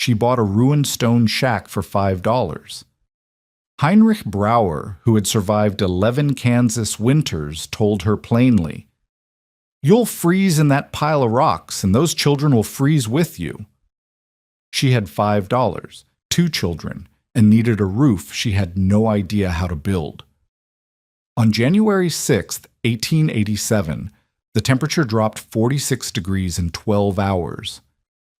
She bought a ruined stone shack for $5. Heinrich Brauer, who had survived 11 Kansas winters, told her plainly, "You'll freeze in that pile of rocks, and those children will freeze with you." She had $5, 2 children, and needed a roof she had no idea how to build. On January 6, 1887, the temperature dropped 46 degrees in 12 hours.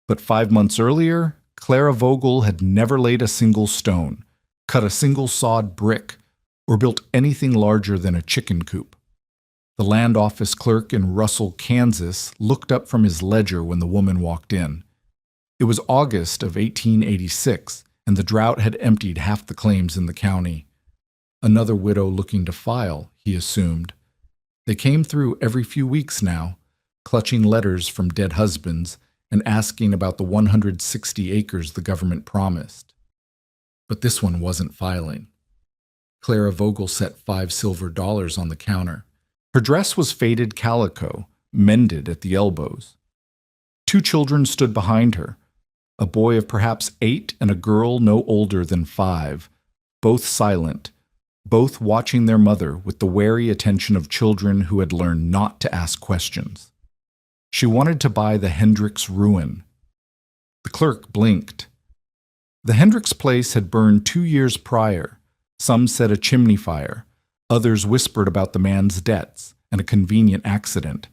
But 5 months earlier, Clara Vogel had never laid a single stone, cut a single sawed brick, or built anything larger than a chicken coop. The land office clerk in Russell, Kansas, looked up from his ledger when the woman walked in. It was August of 1886, and the drought had emptied half the claims in the county. Another widow looking to file, he assumed. They came through every few weeks now, clutching letters from dead husbands and asking about the 160 acres the government promised. But this one wasn't filing. Clara Vogel set $5 silver on the counter. Her dress was faded calico, mended at the elbows. 2 children stood behind her, a boy of perhaps 8 and a girl no older than 5, both silent, both watching their mother with the wary attention of children who had learned not to ask questions. She wanted to buy the Hendricks ruin. The clerk blinked. The Hendricks place had burned 2 years prior. Some said a chimney fire. Others whispered about the man's debts and a convenient accident.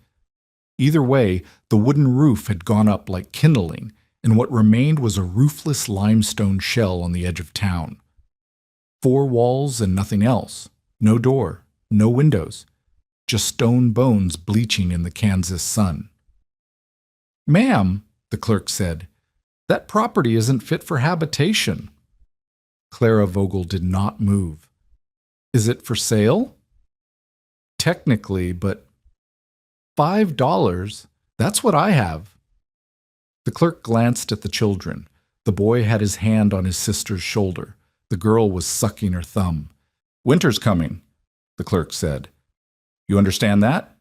Either way, the wooden roof had gone up like kindling, and what remained was a roofless limestone shell on the edge of town. 4 walls and nothing else. No door, no windows. Just stone bones bleaching in the Kansas sun. "Ma'am," the clerk said, "that property isn't fit for habitation." Clara Vogel did not move. "Is it for sale?" "Technically, but $5, that's what I have." The clerk glanced at the children. The boy had his hand on his sister's shoulder. The girl was sucking her thumb. "Winter's coming," the clerk said. "You understand that?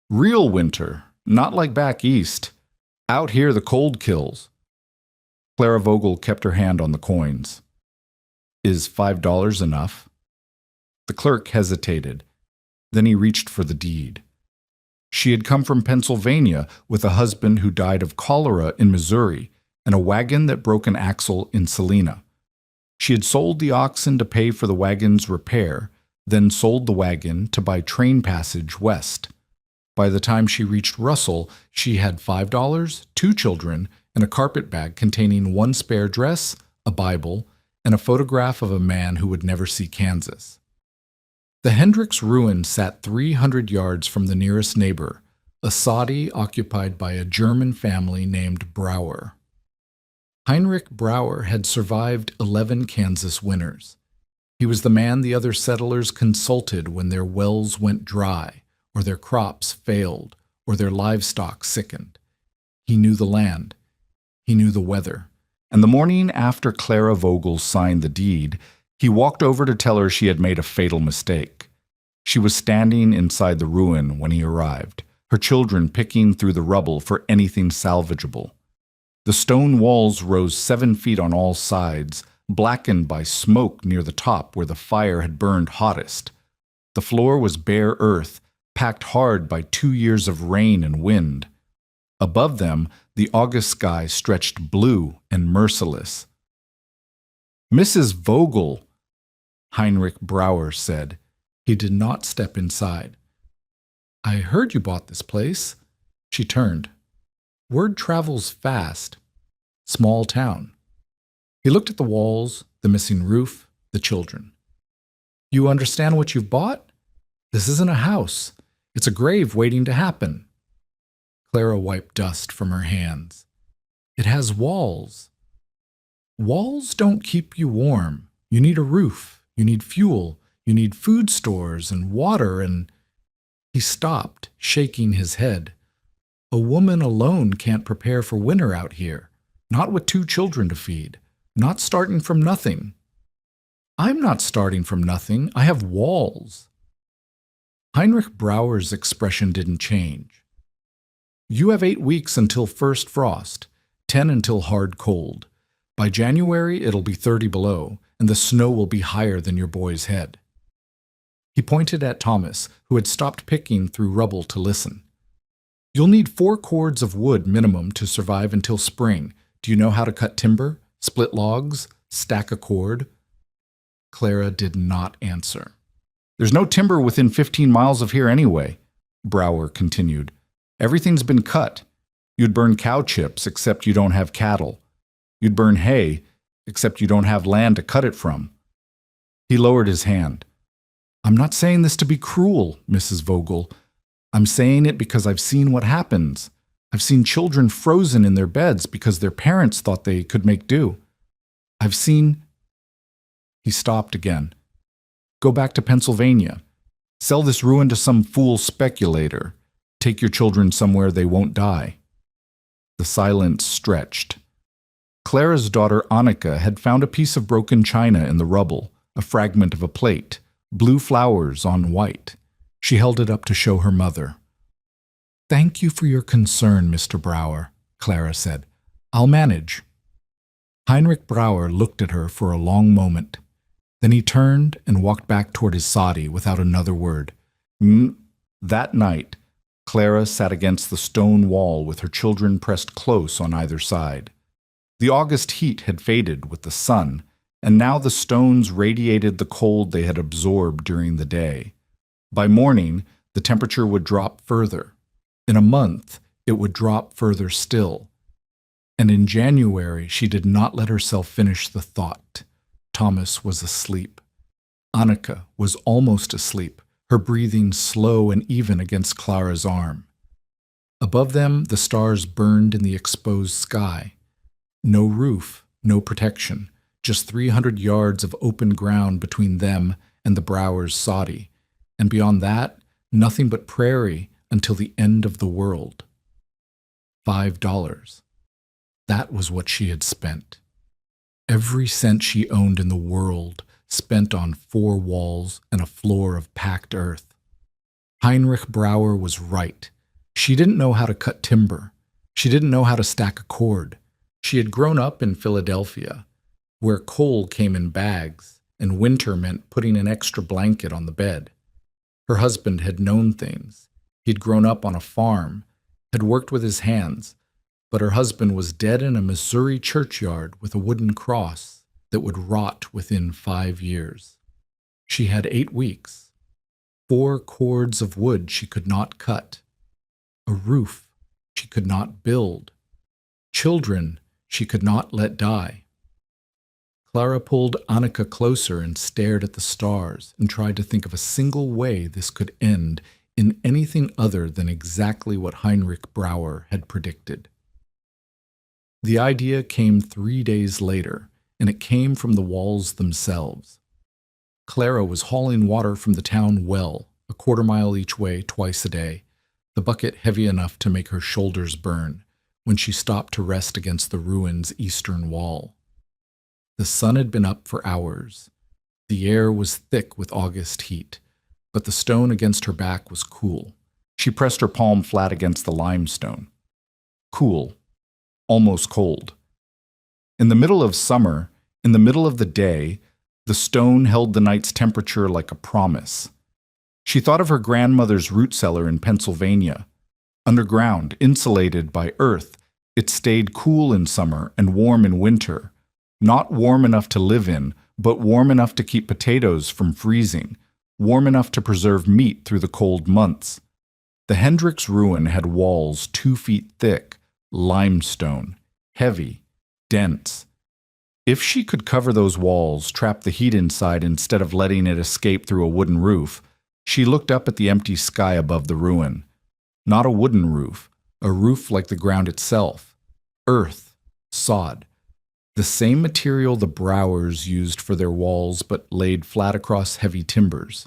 Real winter, not like back east. Out here the cold kills." Clara Vogel kept her hand on the coins. "Is $5 enough?" The clerk hesitated. Then he reached for the deed. She had come from Pennsylvania with a husband who died of cholera in Missouri and a wagon that broke an axle in Salina. She had sold the oxen to pay for the wagon's repair, then sold the wagon to buy train passage west. By the time she reached Russell, she had $5, 2 children, and a carpet bag containing 1 spare dress, a Bible, and a photograph of a man who would never see Kansas. The Hendricks ruin sat 300 yards from the nearest neighbor, a soddy occupied by a German family named Brauer. Heinrich Brauer had survived 11 Kansas winters. He was the man the other settlers consulted when their wells went dry, or their crops failed, or their livestock sickened. He knew the land. He knew the weather. And the morning after Clara Vogel signed the deed, he walked over to tell her she had made a fatal mistake. She was standing inside the ruin when he arrived, her children picking through the rubble for anything salvageable. The stone walls rose 7 feet on all sides, blackened by smoke near the top where the fire had burned hottest. The floor was bare earth, packed hard by 2 years of rain and wind. Above them, the August sky stretched blue and merciless. "Mrs. Vogel," Heinrich Brauer said. He did not step inside. "I heard you bought this place." She turned. "Word travels fast. Small town." He looked at the walls, the missing roof, the children. "You understand what you've bought? This isn't a house. It's a grave waiting to happen." Clara wiped dust from her hands. "It has walls." "Walls don't keep you warm. You need a roof. You need fuel. You need food stores and water and—" He stopped, shaking his head. "A woman alone can't prepare for winter out here. Not with 2 children to feed. Not starting from nothing." "I'm not starting from nothing. I have walls." Heinrich Brauer's expression didn't change. "You have 8 weeks until first frost, 10 until hard cold. By January, it'll be 30 below, and the snow will be higher than your boy's head." He pointed at Thomas, who had stopped picking through rubble to listen. "You'll need 4 cords of wood minimum to survive until spring. Do you know how to cut timber, split logs, stack a cord?" Clara did not answer. "There's no timber within 15 miles of here anyway," Brower continued. "Everything's been cut. You'd burn cow chips, except you don't have cattle. You'd burn hay, except you don't have land to cut it from." He lowered his hand. "I'm not saying this to be cruel, Mrs. Vogel. I'm saying it because I've seen what happens. I've seen children frozen in their beds because their parents thought they could make do. I've seen—" He stopped again. "Go back to Pennsylvania. Sell this ruin to some fool speculator. Take your children somewhere they won't die." The silence stretched. Clara's daughter Annika had found a piece of broken china in the rubble, a fragment of a plate, blue flowers on white. She held it up to show her mother. "Thank you for your concern, Mr. Brower," Clara said. "I'll manage." Heinrich Brower looked at her for a long moment. Then he turned and walked back toward his soddy without another word. That night, Clara sat against the stone wall with her children pressed close on either side. The August heat had faded with the sun, and now the stones radiated the cold they had absorbed during the day. By morning, the temperature would drop further. In a month, it would drop further still. And in January, she did not let herself finish the thought. Thomas was asleep. Annika was almost asleep, her breathing slow and even against Clara's arm. Above them, the stars burned in the exposed sky. No roof, no protection, just 300 yards of open ground between them and the Browers' soddy, and beyond that, nothing but prairie until the end of the world. $5. That was what she had spent. Every cent she owned in the world spent on 4 walls and a floor of packed earth. Heinrich Brower was right. She didn't know how to cut timber. She didn't know how to stack a cord. She had grown up in Philadelphia, where coal came in bags, and winter meant putting an extra blanket on the bed. Her husband had known things. He'd grown up on a farm, had worked with his hands, but her husband was dead in a Missouri churchyard with a wooden cross that would rot within 5 years. She had 8 weeks, 4 cords of wood she could not cut, a roof she could not build, children she could not let die. Clara pulled Annika closer and stared at the stars and tried to think of a single way this could end in anything other than exactly what Heinrich Brower had predicted. The idea came 3 days later, and it came from the walls themselves. Clara was hauling water from the town well, a quarter mile each way twice a day, the bucket heavy enough to make her shoulders burn, when she stopped to rest against the ruin's eastern wall. The sun had been up for hours. The air was thick with August heat, but the stone against her back was cool. She pressed her palm flat against the limestone. Cool, almost cold. In the middle of summer, in the middle of the day, the stone held the night's temperature like a promise. She thought of her grandmother's root cellar in Pennsylvania. Underground, insulated by earth, it stayed cool in summer and warm in winter. Not warm enough to live in, but warm enough to keep potatoes from freezing, warm enough to preserve meat through the cold months. The Hendricks ruin had walls 2 feet thick, limestone, heavy, dense. If she could cover those walls, trap the heat inside instead of letting it escape through a wooden roof, she looked up at the empty sky above the ruin. Not a wooden roof, a roof like the ground itself. Earth, sod. The same material the Browers used for their walls but laid flat across heavy timbers.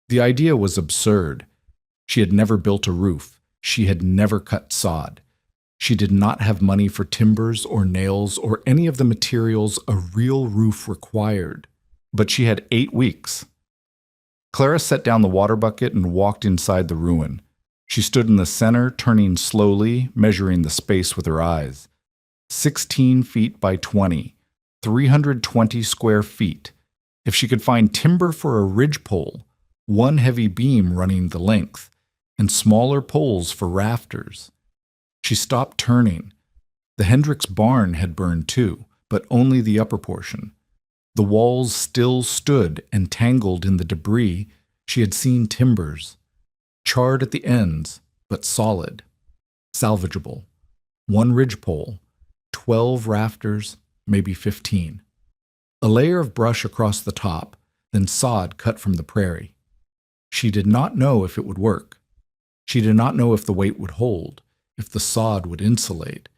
The idea was absurd. She had never built a roof. She had never cut sod. She did not have money for timbers or nails or any of the materials a real roof required. But she had 8 weeks. Clara set down the water bucket and walked inside the ruin. She stood in the center, turning slowly, measuring the space with her eyes. 16 feet by 20, 320 square feet. If she could find timber for a ridgepole, one heavy beam running the length, and smaller poles for rafters. She stopped turning. The Hendricks barn had burned too, but only the upper portion. The walls still stood and tangled in the debris. She had seen timbers, charred at the ends, but solid, salvageable. One ridgepole, 12 rafters, maybe 15. A layer of brush across the top, then sod cut from the prairie. She did not know if it would work. She did not know if the weight would hold, if the sod would insulate,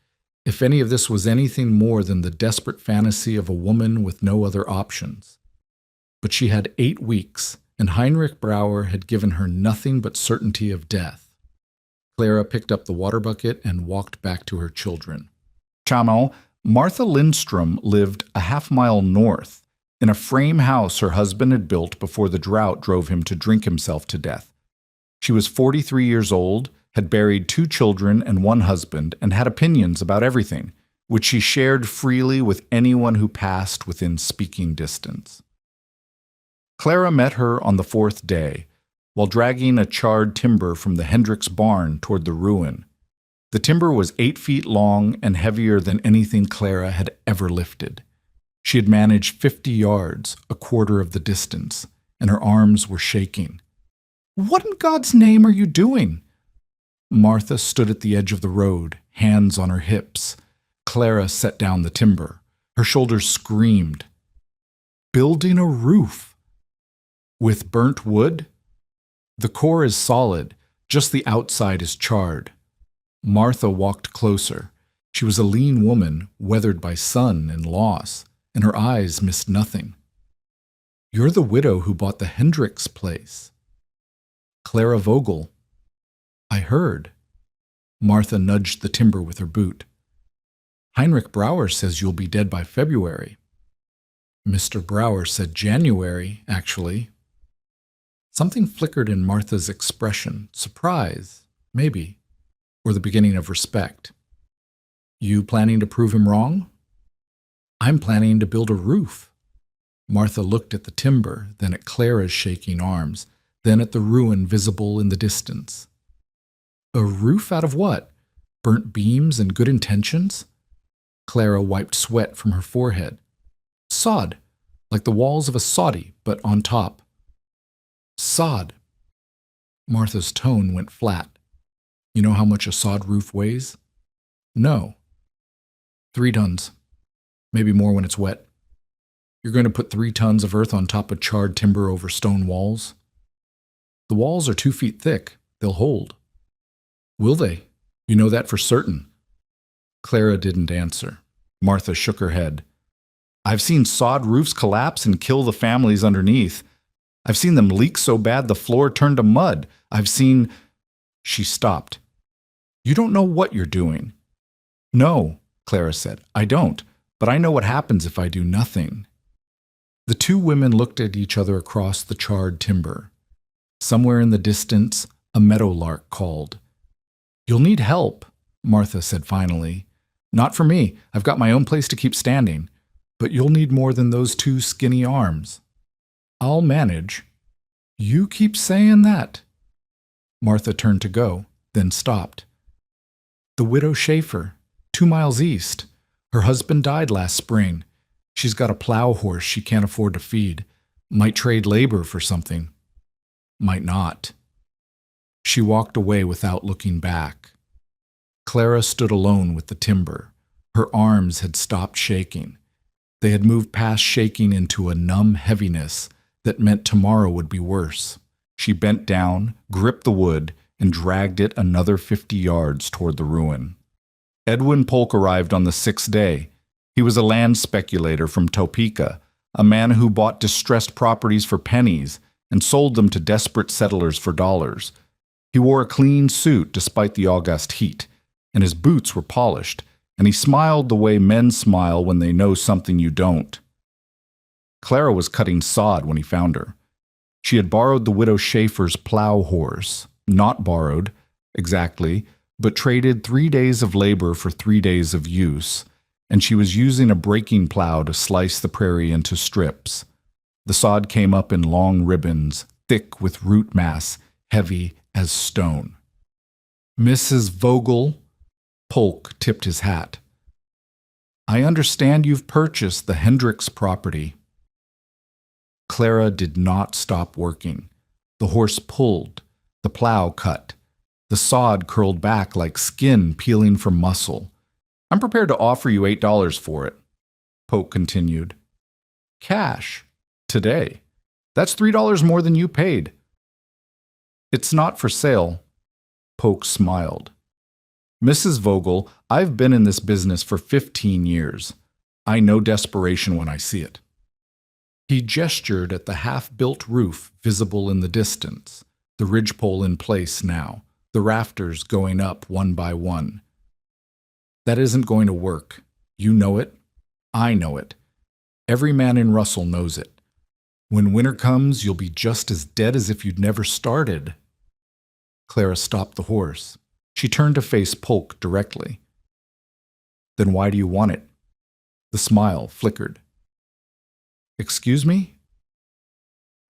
if any of this was anything more than the desperate fantasy of a woman with no other options. But she had 8 weeks, and Heinrich Brauer had given her nothing but certainty of death. Clara picked up the water bucket and walked back to her children. Chamo, Martha Lindstrom lived a half-mile north, in a frame house her husband had built before the drought drove him to drink himself to death. She was 43 years old, had buried 2 children and 1 husband, and had opinions about everything, which she shared freely with anyone who passed within speaking distance. Clara met her on the 4th day, while dragging a charred timber from the Hendricks barn toward the ruin. The timber was 8 feet long and heavier than anything Clara had ever lifted. She had managed 50 yards, a quarter of the distance, and her arms were shaking. "What in God's name are you doing?" Martha stood at the edge of the road, hands on her hips. Clara set down the timber. Her shoulders screamed. "Building a roof." "With burnt wood?" "The core is solid, just the outside is charred." Martha walked closer. She was a lean woman, weathered by sun and loss, and her eyes missed nothing. "You're the widow who bought the Hendricks place." "Clara Vogel." "I heard." Martha nudged the timber with her boot. "Heinrich Brauer says you'll be dead by February." "Mr. Brauer said January, actually." Something flickered in Martha's expression, surprise, maybe, or the beginning of respect. "You planning to prove him wrong?" "I'm planning to build a roof." Martha looked at the timber, then at Clara's shaking arms, then at the ruin visible in the distance. "A roof out of what? Burnt beams and good intentions?" Clara wiped sweat from her forehead. "Sod, like the walls of a soddy, but on top." "Sod." Martha's tone went flat. "You know how much a sod roof weighs?" "No." 3 tons. Maybe more when it's wet. You're going to put 3 tons of earth on top of charred timber over stone walls? The walls are 2 feet thick. They'll hold. Will they? You know that for certain. Clara didn't answer. Martha shook her head. I've seen sod roofs collapse and kill the families underneath. I've seen them leak so bad the floor turned to mud. I've seen... She stopped. You don't know what you're doing. No, Clara said, I don't, but I know what happens if I do nothing. The 2 women looked at each other across the charred timber. Somewhere in the distance, a meadowlark called. You'll need help, Martha said finally. Not for me. I've got my own place to keep standing. But you'll need more than those 2 skinny arms. I'll manage. You keep saying that. Martha turned to go, then stopped. The widow Schaefer, 2 miles east. Her husband died last spring. She's got a plow horse she can't afford to feed. Might trade labor for something. Might not. She walked away without looking back. Clara stood alone with the timber. Her arms had stopped shaking. They had moved past shaking into a numb heaviness that meant tomorrow would be worse. She bent down, gripped the wood, and dragged it another 50 yards toward the ruin. Edwin Polk arrived on the 6th day. He was a land speculator from Topeka, a man who bought distressed properties for pennies and sold them to desperate settlers for dollars. He wore a clean suit despite the August heat, and his boots were polished, and he smiled the way men smile when they know something you don't. Clara was cutting sod when he found her. She had borrowed the widow Schaefer's plow horse, not borrowed, exactly, but traded 3 days of labor for 3 days of use, and she was using a breaking plow to slice the prairie into strips. The sod came up in long ribbons, thick with root mass, heavy as stone. "Mrs. Vogel," Polk tipped his hat. "I understand you've purchased the Hendricks property." Clara did not stop working. The horse pulled, the plow cut. The sod curled back like skin peeling from muscle. "I'm prepared to offer you $8 for it," Polk continued. "Cash. Today. That's $3 more than you paid." "It's not for sale." Polk smiled. "Mrs. Vogel, I've been in this business for 15 years. I know desperation when I see it." He gestured at the half-built roof visible in the distance, the ridgepole in place now, the rafters going up one by one. "That isn't going to work. You know it. I know it. Every man in Russell knows it. When winter comes, you'll be just as dead as if you'd never started." Clara stopped the horse. She turned to face Polk directly. "Then why do you want it?" The smile flickered. "Excuse me?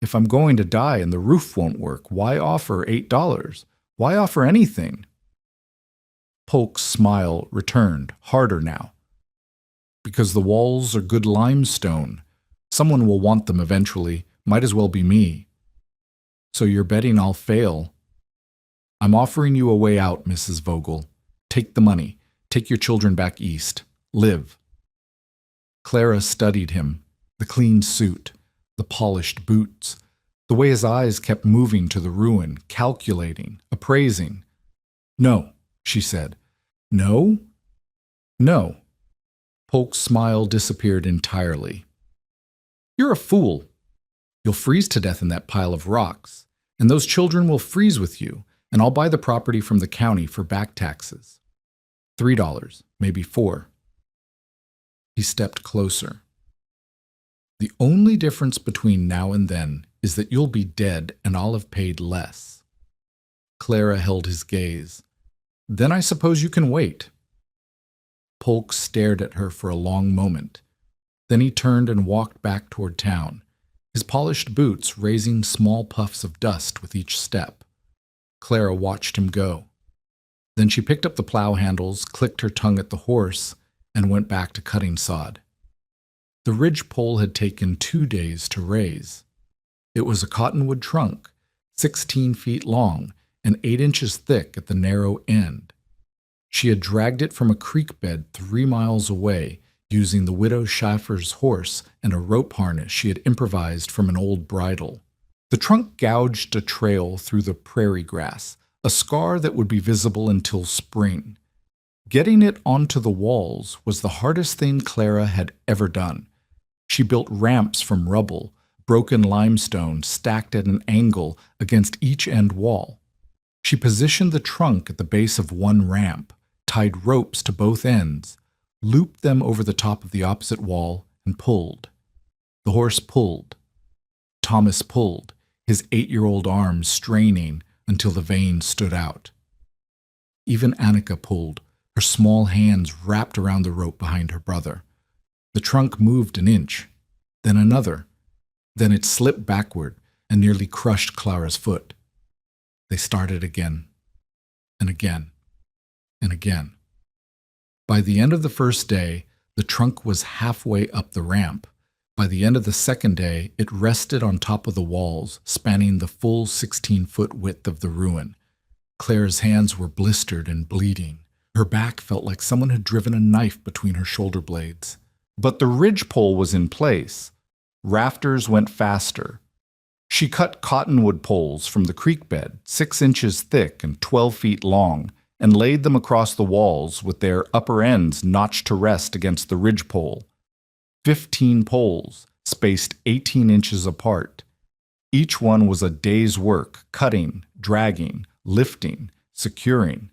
If I'm going to die and the roof won't work, why offer $8? Why offer anything?" Polk's smile returned, harder now. "Because the walls are good limestone. Someone will want them eventually. Might as well be me." "So you're betting I'll fail?" "I'm offering you a way out, Mrs. Vogel. Take the money. Take your children back east. Live." Clara studied him, the clean suit, the polished boots, the way his eyes kept moving to the ruin, calculating, appraising. "No," she said. "No? No." Polk's smile disappeared entirely. "You're a fool. You'll freeze to death in that pile of rocks, and those children will freeze with you, and I'll buy the property from the county for back taxes. $3, maybe $4. He stepped closer. "The only difference between now and then is that you'll be dead and I'll have paid less." Clara held his gaze. "Then I suppose you can wait." Polk stared at her for a long moment. Then he turned and walked back toward town, his polished boots raising small puffs of dust with each step. Clara watched him go. Then she picked up the plow handles, clicked her tongue at the horse, and went back to cutting sod. The ridgepole had taken 2 days to raise. It was a cottonwood trunk, 16 feet long and 8 inches thick at the narrow end. She had dragged it from a creek bed 3 miles away, using the widow Schaffer's horse and a rope harness she had improvised from an old bridle. The trunk gouged a trail through the prairie grass, a scar that would be visible until spring. Getting it onto the walls was the hardest thing Clara had ever done. She built ramps from rubble, broken limestone stacked at an angle against each end wall. She positioned the trunk at the base of one ramp, tied ropes to both ends, looped them over the top of the opposite wall, and pulled. The horse pulled. Thomas pulled, his 8-year-old arms straining until the veins stood out. Even Annika pulled, her small hands wrapped around the rope behind her brother. The trunk moved an inch, then another. Then it slipped backward and nearly crushed Clara's foot. They started again, and again, and again. By the end of the first day, the trunk was halfway up the ramp. By the end of the second day, it rested on top of the walls, spanning the full 16-foot width of the ruin. Clara's hands were blistered and bleeding. Her back felt like someone had driven a knife between her shoulder blades. But the ridgepole was in place. Rafters went faster. She cut cottonwood poles from the creek bed, 6 inches thick and 12 feet long, and laid them across the walls with their upper ends notched to rest against the ridgepole. 15 poles, spaced 18 inches apart. Each one was a day's work, cutting, dragging, lifting, securing.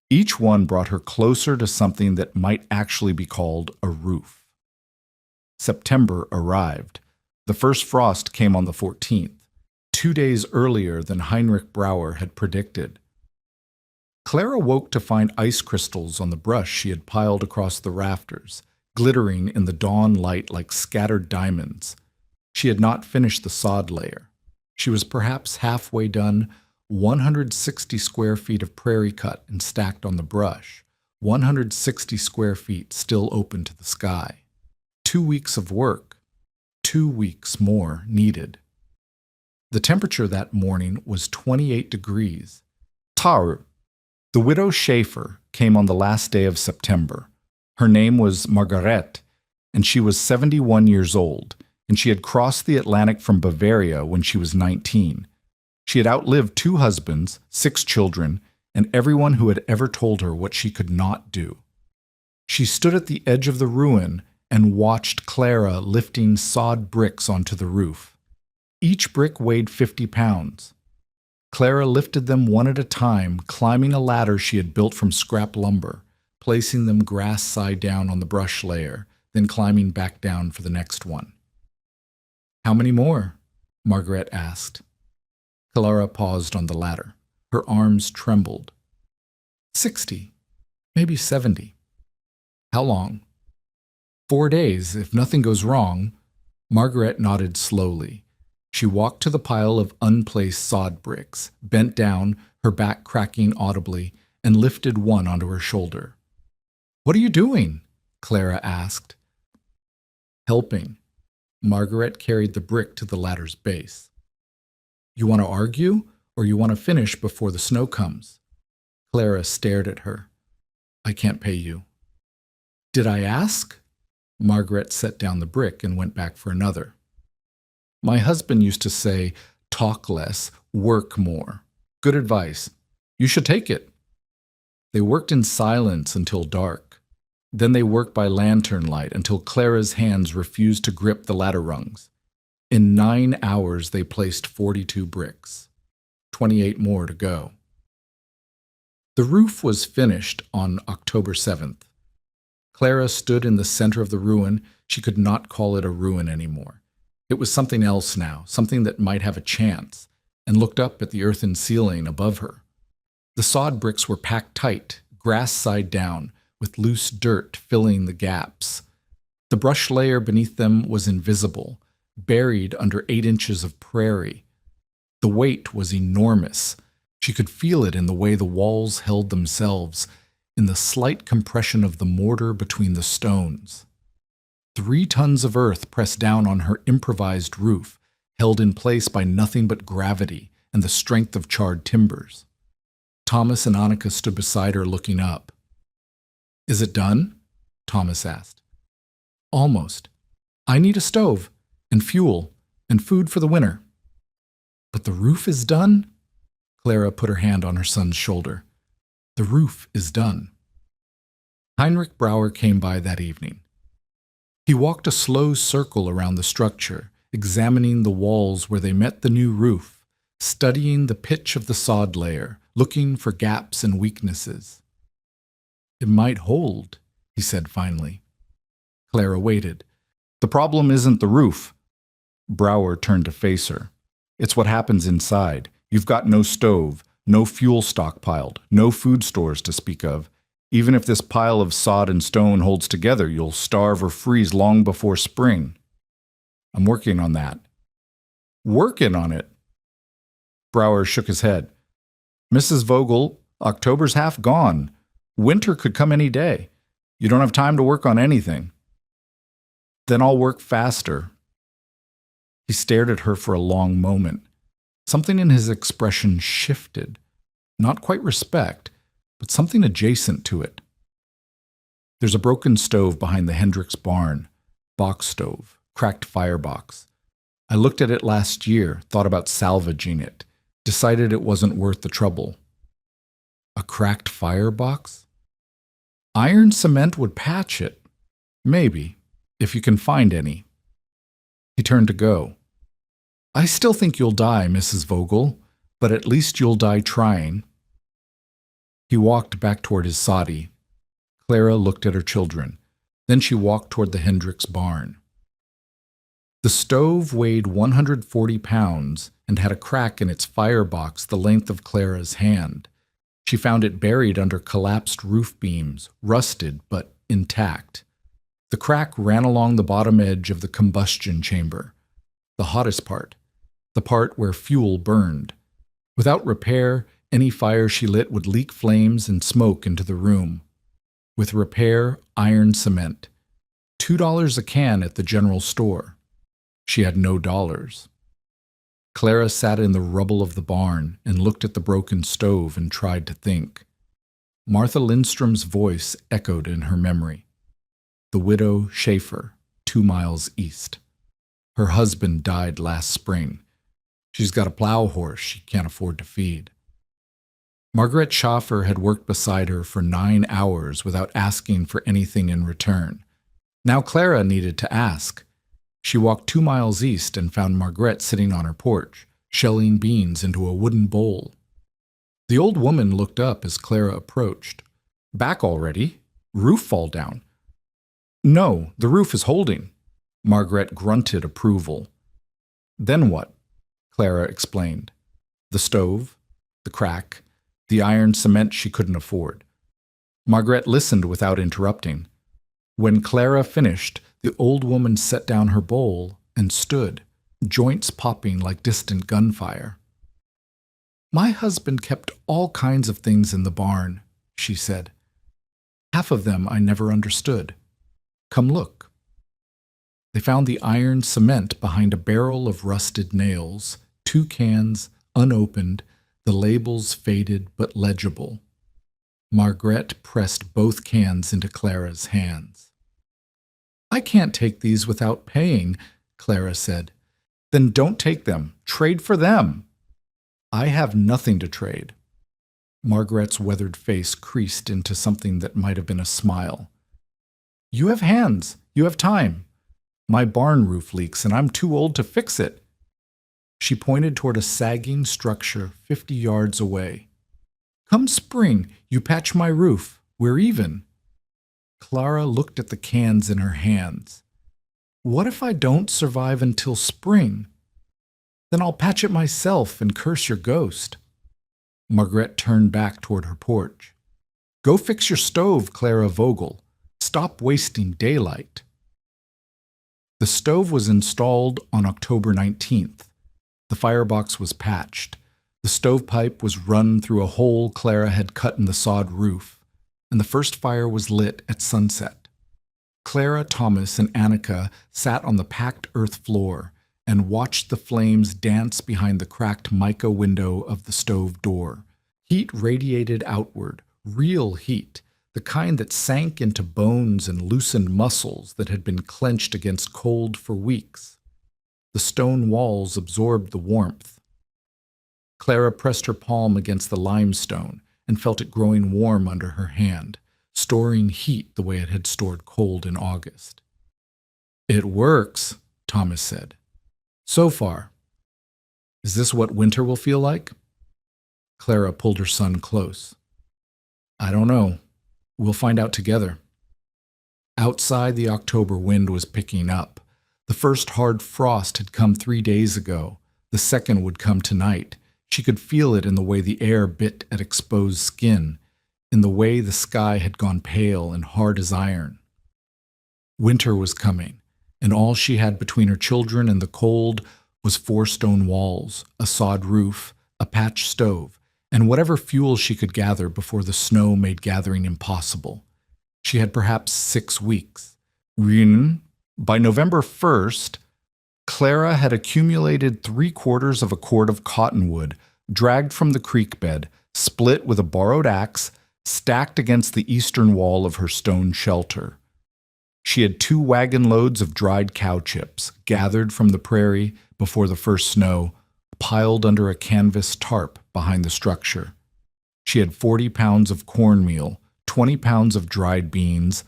Each one brought her closer to something that might actually be called a roof. September arrived. The first frost came on the 14th, 2 days earlier than Heinrich Brauer had predicted. Clara woke to find ice crystals on the brush she had piled across the rafters, glittering in the dawn light like scattered diamonds. She had not finished the sod layer. She was perhaps halfway done, 160 square feet of prairie cut and stacked on the brush, 160 square feet still open to the sky. 2 weeks of work, 2 weeks more needed. The temperature that morning was 28 degrees. Taru. The widow Schaefer came on the last day of September. Her name was Margaret, and she was 71 years old, and she had crossed the Atlantic from Bavaria when she was 19. She had outlived 2 husbands, 6 children, and everyone who had ever told her what she could not do. She stood at the edge of the ruin and watched Clara lifting sod bricks onto the roof. Each brick weighed 50 pounds. Clara lifted them one at a time, climbing a ladder she had built from scrap lumber, placing them grass side down on the brush layer, then climbing back down for the next one. "How many more?" Margaret asked. Clara paused on the ladder. Her arms trembled. 60, maybe 70. "How long?" 4 days, if nothing goes wrong. Margaret nodded slowly. She walked to the pile of unplaced sod bricks, bent down, her back cracking audibly, and lifted one onto her shoulder. "What are you doing?" Clara asked. "Helping." Margaret carried the brick to the ladder's base. "You want to argue, or you want to finish before the snow comes?" Clara stared at her. "I can't pay you." "Did I ask?" Margaret set down the brick and went back for another. "My husband used to say, 'Talk less, work more.' Good advice. You should take it." They worked in silence until dark. Then they worked by lantern light until Clara's hands refused to grip the ladder rungs. In 9 hours they placed 42 bricks. 28 more to go. The roof was finished on October 7th. Clara stood in the center of the ruin. She could not call it a ruin anymore. It was something else now, something that might have a chance, and looked up at the earthen ceiling above her. The sod bricks were packed tight, grass side down, with loose dirt filling the gaps. The brush layer beneath them was invisible, buried under 8 inches of prairie. The weight was enormous. She could feel it in the way the walls held themselves, in the slight compression of the mortar between the stones. 3 tons of earth pressed down on her improvised roof, held in place by nothing but gravity and the strength of charred timbers. Thomas and Annika stood beside her looking up. "Is it done?" Thomas asked. "Almost. I need a stove, and fuel, and food for the winter." "But the roof is done?" Clara put her hand on her son's shoulder. "The roof is done." Heinrich Brauer came by that evening. He walked a slow circle around the structure, examining the walls where they met the new roof, studying the pitch of the sod layer, looking for gaps and weaknesses. "It might hold," he said finally. Clara waited. "The problem isn't the roof." Brauer turned to face her. "It's what happens inside. You've got no stove, no fuel stockpiled, no food stores to speak of. Even if this pile of sod and stone holds together, you'll starve or freeze long before spring." "I'm working on that." "Working on it?" Brauer shook his head. "Mrs. Vogel, October's half gone. Winter could come any day. You don't have time to work on anything." "Then I'll work faster." He stared at her for a long moment. Something in his expression shifted. Not quite respect, but something adjacent to it. "There's a broken stove behind the Hendricks barn. Box stove, cracked firebox. I looked at it last year, thought about salvaging it, decided it wasn't worth the trouble." "A cracked firebox?" "Iron cement would patch it. Maybe, if you can find any." He turned to go. "I still think you'll die, Mrs. Vogel, but at least you'll die trying." He walked back toward his soddy. Clara looked at her children. Then she walked toward the Hendricks barn. The stove weighed 140 pounds and had a crack in its firebox the length of Clara's hand. She found it buried under collapsed roof beams, rusted but intact. The crack ran along the bottom edge of the combustion chamber, the hottest part, the part where fuel burned. Without repair, any fire she lit would leak flames and smoke into the room. With repair, iron cement. $2 a can at the general store. She had no dollars. Clara sat in the rubble of the barn and looked at the broken stove and tried to think. Martha Lindstrom's voice echoed in her memory. The widow Schaefer, 2 miles east. Her husband died last spring. She's got a plow horse she can't afford to feed. Margaret Schaffer had worked beside her for 9 hours without asking for anything in return. Now Clara needed to ask. She walked 2 miles east and found Margaret sitting on her porch, shelling beans into a wooden bowl. The old woman looked up as Clara approached. Back already? Roof fall down? No, the roof is holding. Margaret grunted approval. Then what? Clara explained. The stove, the crack, the iron cement she couldn't afford. Margaret listened without interrupting. When Clara finished, the old woman set down her bowl and stood, joints popping like distant gunfire. My husband kept all kinds of things in the barn, she said. Half of them I never understood. Come look. They found the iron cement behind a barrel of rusted nails, 2 cans, unopened, the labels faded but legible. Margaret pressed both cans into Clara's hands. I can't take these without paying, Clara said. Then don't take them. Trade for them. I have nothing to trade. Margaret's weathered face creased into something that might have been a smile. You have hands. You have time. My barn roof leaks and I'm too old to fix it. She pointed toward a sagging structure 50 yards away. Come spring, you patch my roof. We're even. Clara looked at the cans in her hands. What if I don't survive until spring? Then I'll patch it myself and curse your ghost. Margaret turned back toward her porch. Go fix your stove, Clara Vogel. Stop wasting daylight. The stove was installed on October 19th. The firebox was patched. The stovepipe was run through a hole Clara had cut in the sod roof, and the first fire was lit at sunset. Clara, Thomas, and Annika sat on the packed earth floor and watched the flames dance behind the cracked mica window of the stove door. Heat radiated outward, real heat, the kind that sank into bones and loosened muscles that had been clenched against cold for weeks. The stone walls absorbed the warmth. Clara pressed her palm against the limestone and felt it growing warm under her hand, storing heat the way it had stored cold in August. It works, Thomas said. So far. Is this what winter will feel like? Clara pulled her son close. I don't know. We'll find out together. Outside, the October wind was picking up. The first hard frost had come 3 days ago. The second would come tonight. She could feel it in the way the air bit at exposed skin, in the way the sky had gone pale and hard as iron. Winter was coming, and all she had between her children and the cold was 4 stone walls, a sod roof, a patched stove, and whatever fuel she could gather before the snow made gathering impossible. She had perhaps 6 weeks. By November 1st, Clara had accumulated 3/4 of a cord of cottonwood, dragged from the creek bed, split with a borrowed axe, stacked against the eastern wall of her stone shelter. She had 2 wagon loads of dried cow chips, gathered from the prairie before the first snow, piled under a canvas tarp behind the structure. She had 40 pounds of cornmeal, 20 pounds of dried beans,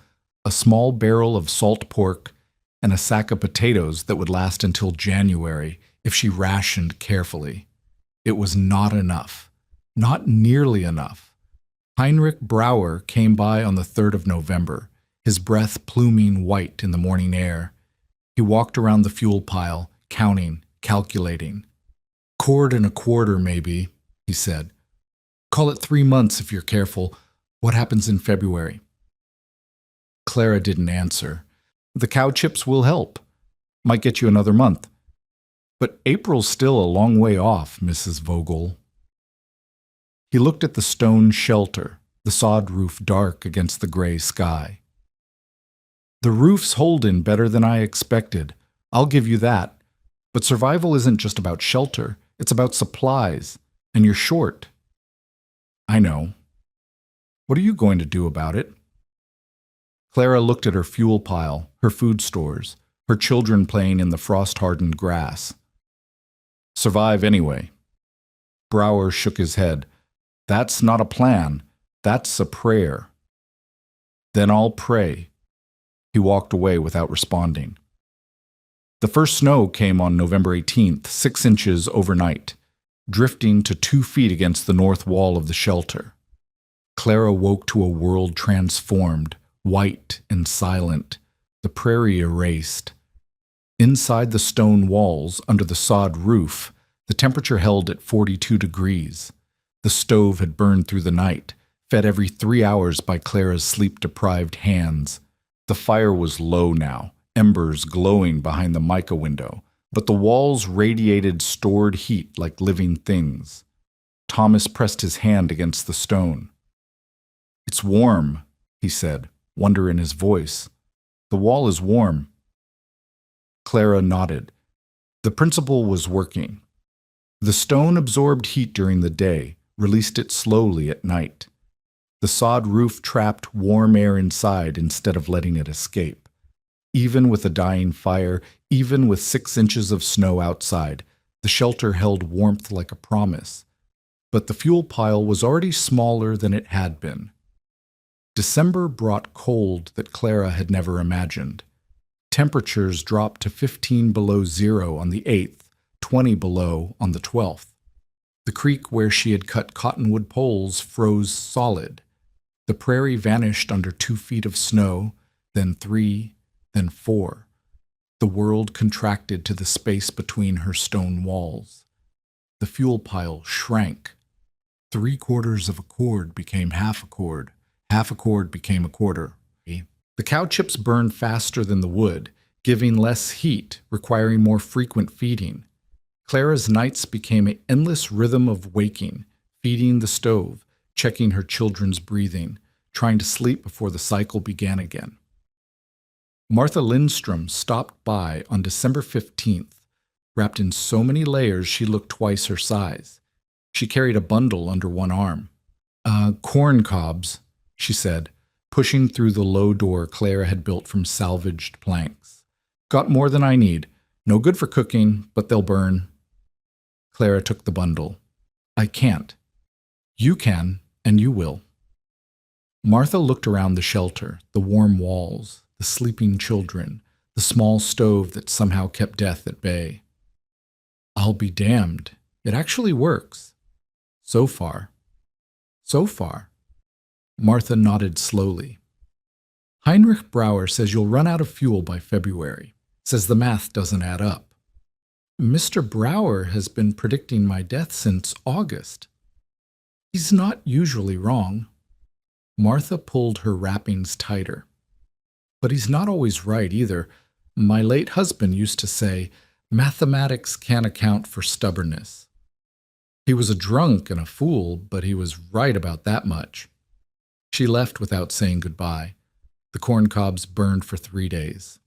a small barrel of salt pork, and a sack of potatoes that would last until January if she rationed carefully. It was not enough. Not nearly enough. Heinrich Brauer came by on the 3rd of November, his breath pluming white in the morning air. He walked around the fuel pile, counting, calculating. 1.25 quarts maybe, he said. Call it 3 months if you're careful. What happens in February? Clara didn't answer. The cow chips will help. Might get you another month. But April's still a long way off, Mrs. Vogel. He looked at the stone shelter, the sod roof dark against the gray sky. The roof's holding better than I expected. I'll give you that. But survival isn't just about shelter. It's about supplies. And you're short. I know. What are you going to do about it? Clara looked at her fuel pile, her food stores, her children playing in the frost-hardened grass. Survive anyway. Brower shook his head. That's not a plan. That's a prayer. Then I'll pray. He walked away without responding. The first snow came on November 18th, 6 inches overnight, drifting to 2 feet against the north wall of the shelter. Clara woke to a world transformed, white and silent, the prairie erased. Inside the stone walls, under the sod roof, the temperature held at 42 degrees. The stove had burned through the night, fed every 3 hours by Clara's sleep-deprived hands. The fire was low now, embers glowing behind the mica window, but the walls radiated stored heat like living things. Thomas pressed his hand against the stone. "It's warm," he said, wonder in his voice. "The wall is warm." Clara nodded. The principle was working. The stone absorbed heat during the day, released it slowly at night. The sod roof trapped warm air inside instead of letting it escape. Even with a dying fire, even with 6 inches of snow outside, the shelter held warmth like a promise. But the fuel pile was already smaller than it had been. December brought cold that Clara had never imagined. Temperatures dropped to 15 below zero on the 8th, 20 below on the 12th. The creek where she had cut cottonwood poles froze solid. The prairie vanished under 2 feet of snow, then 3, then 4. The world contracted to the space between her stone walls. The fuel pile shrank. 3/4 of a cord became half a cord. Half a cord became a quarter. The cow chips burned faster than the wood, giving less heat, requiring more frequent feeding. Clara's nights became an endless rhythm of waking, feeding the stove, checking her children's breathing, trying to sleep before the cycle began again. Martha Lindstrom stopped by on December 15th, wrapped in so many layers she looked twice her size. She carried a bundle under one arm. Corn cobs," she said, pushing through the low door Clara had built from salvaged planks. "Got more than I need. No good for cooking, but they'll burn." Clara took the bundle. "I can't." "You can, and you will." Martha looked around the shelter, the warm walls, the sleeping children, the small stove that somehow kept death at bay. "I'll be damned. It actually works. So far." "So far." Martha nodded slowly. "Heinrich Brauer says you'll run out of fuel by February. Says the math doesn't add up. Mr. Brauer has been predicting my death since August. He's not usually wrong." Martha pulled her wrappings tighter. "But he's not always right either. My late husband used to say, 'Mathematics can't account for stubbornness.' He was a drunk and a fool, but he was right about that much." She left without saying goodbye. The corn cobs burned for 3 days.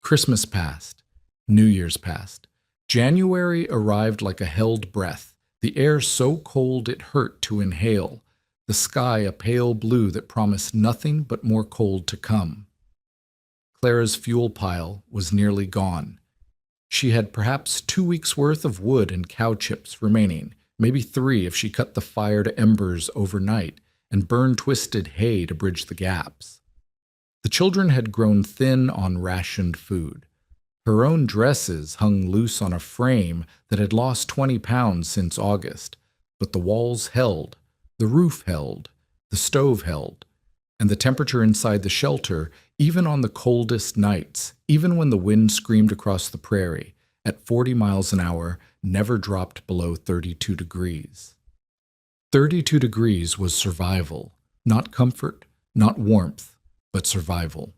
Christmas passed. New Year's passed. January arrived like a held breath, the air so cold it hurt to inhale, the sky a pale blue that promised nothing but more cold to come. Clara's fuel pile was nearly gone. She had perhaps 2 weeks' worth of wood and cow chips remaining, maybe 3 if she cut the fire to embers overnight and burned twisted hay to bridge the gaps. The children had grown thin on rationed food. Her own dresses hung loose on a frame that had lost 20 pounds since August, but the walls held, the roof held, the stove held, and the temperature inside the shelter, even on the coldest nights, even when the wind screamed across the prairie, at 40 miles an hour, never dropped below 32 degrees. 32 degrees was survival, not comfort, not warmth, but survival.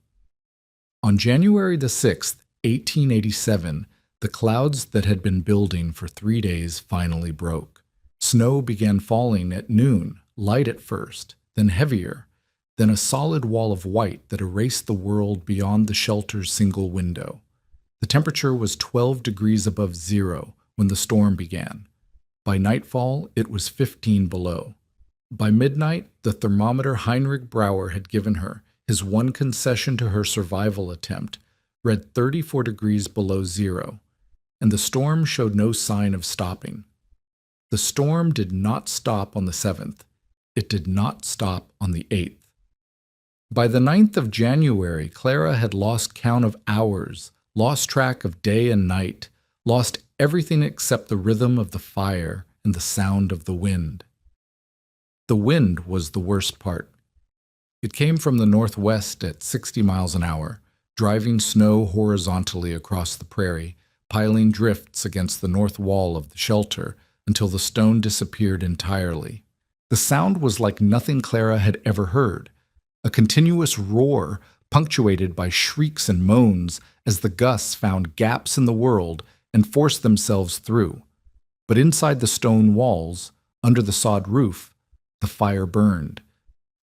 On January the 6th, 1887, the clouds that had been building for 3 days finally broke. Snow began falling at noon, light at first, then heavier, then a solid wall of white that erased the world beyond the shelter's single window. The temperature was 12 degrees above zero when the storm began. By nightfall, it was 15 below. By midnight, the thermometer Heinrich Brauer had given her, his one concession to her survival attempt, read 34 degrees below zero, and the storm showed no sign of stopping. The storm did not stop on the 7th. It did not stop on the 8th. By the 9th of January, Clara had lost count of hours, lost track of day and night, lost everything except the rhythm of the fire and the sound of the wind. The wind was the worst part. It came from the northwest at 60 miles an hour, driving snow horizontally across the prairie, piling drifts against the north wall of the shelter until the stone disappeared entirely. The sound was like nothing Clara had ever heard, a continuous roar punctuated by shrieks and moans as the gusts found gaps in the world and forced themselves through. But inside the stone walls, under the sod roof, the fire burned.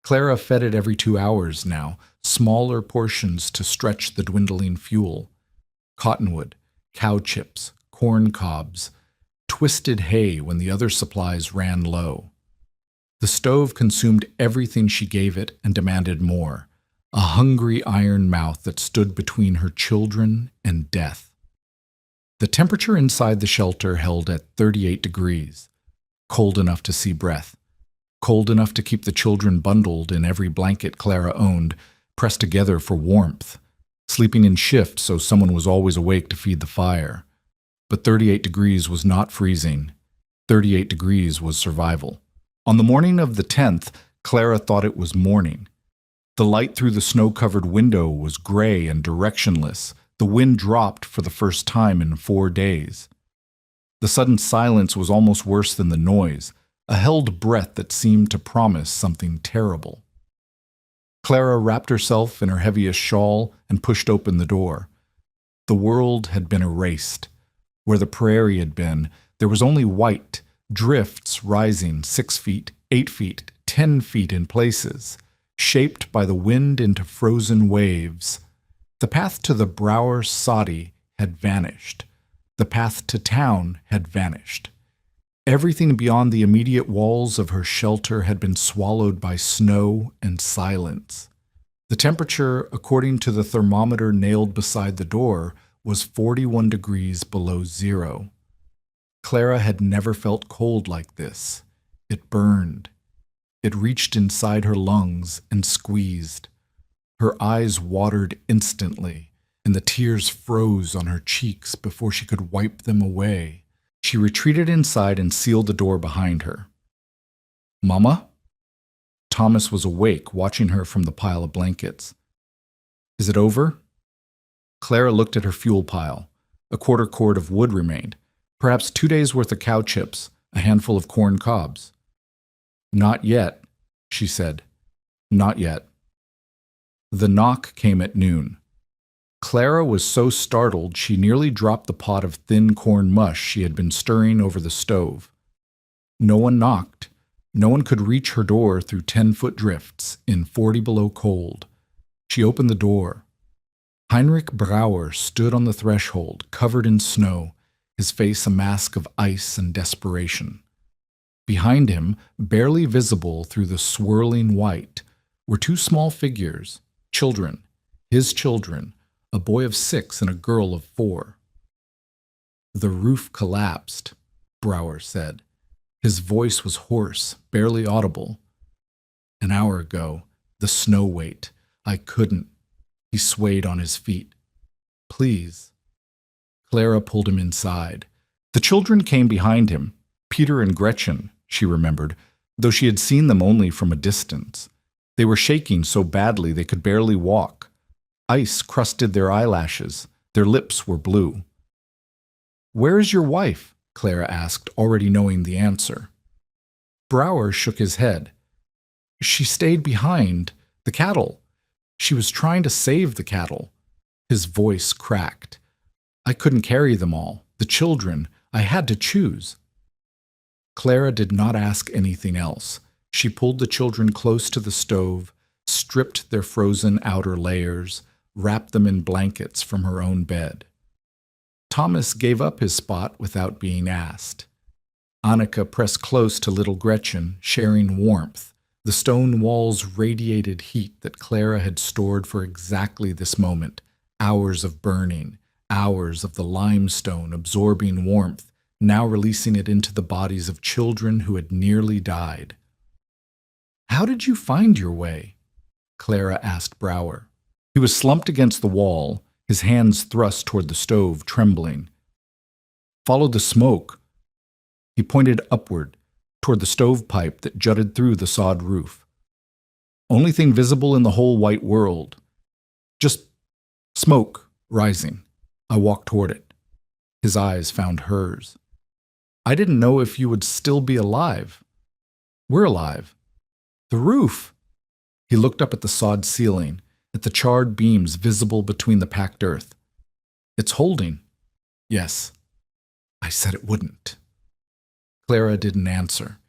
Clara fed it every 2 hours now, smaller portions to stretch the dwindling fuel. Cottonwood, cow chips, corn cobs, twisted hay when the other supplies ran low. The stove consumed everything she gave it and demanded more, a hungry iron mouth that stood between her children and death. The temperature inside the shelter held at 38 degrees, cold enough to see breath, cold enough to keep the children bundled in every blanket Clara owned, pressed together for warmth, sleeping in shifts so someone was always awake to feed the fire. But 38 degrees was not freezing. 38 degrees was survival. On the morning of the 10th, Clara thought it was morning. The light through the snow-covered window was gray and directionless. The wind dropped for the first time in 4 days. The sudden silence was almost worse than the noise, a held breath that seemed to promise something terrible. Clara wrapped herself in her heaviest shawl and pushed open the door. The world had been erased. Where the prairie had been, there was only white, drifts rising 6 feet, 8 feet, 10 feet in places, shaped by the wind into frozen waves. The path to the Brauer Soddy had vanished. The path to town had vanished. Everything beyond the immediate walls of her shelter had been swallowed by snow and silence. The temperature, according to the thermometer nailed beside the door, was 41 degrees below zero. Clara had never felt cold like this. It burned. It reached inside her lungs and squeezed. Her eyes watered instantly, and the tears froze on her cheeks before she could wipe them away. She retreated inside and sealed the door behind her. "Mama?" Thomas was awake, watching her from the pile of blankets. "Is it over?" Clara looked at her fuel pile. A quarter cord of wood remained, perhaps 2 days' worth of cow chips, a handful of corn cobs. "Not yet," she said. "Not yet." The knock came at noon. Clara was so startled she nearly dropped the pot of thin corn mush she had been stirring over the stove. No one knocked. No one could reach her door through 10-foot drifts in 40 below cold. She opened the door. Heinrich Brauer stood on the threshold, covered in snow, his face a mask of ice and desperation. Behind him, barely visible through the swirling white, were 2 small figures, children, his children, a boy of 6 and a girl of 4. "The roof collapsed," Brauer said. His voice was hoarse, barely audible. "An hour ago, the snow weight. I couldn't." He swayed on his feet. "Please." Clara pulled him inside. The children came behind him, Peter and Gretchen, she remembered, though she had seen them only from a distance. They were shaking so badly they could barely walk. Ice crusted their eyelashes. Their lips were blue. "Where is your wife?" Clara asked, already knowing the answer. Brower shook his head. She stayed behind. The cattle. She was trying to save the cattle. His voice cracked. I couldn't carry them all. The children. I had to choose. Clara did not ask anything else. She pulled the children close to the stove, stripped their frozen outer layers, wrapped them in blankets from her own bed. Thomas gave up his spot without being asked. Annika pressed close to little Gretchen, sharing warmth. The stone walls radiated heat that Clara had stored for exactly this moment, hours of burning, hours of the limestone absorbing warmth, now releasing it into the bodies of children who had nearly died. How did you find your way? Clara asked Brower. He was slumped against the wall, his hands thrust toward the stove, trembling. Followed the smoke. He pointed upward, toward the stovepipe that jutted through the sod roof. Only thing visible in the whole white world. Just smoke rising. I walked toward it. His eyes found hers. I didn't know if you would still be alive. We're alive. The roof. He looked up at the sod ceiling, at the charred beams visible between the packed earth. It's holding. Yes. I said it wouldn't. Clara didn't answer.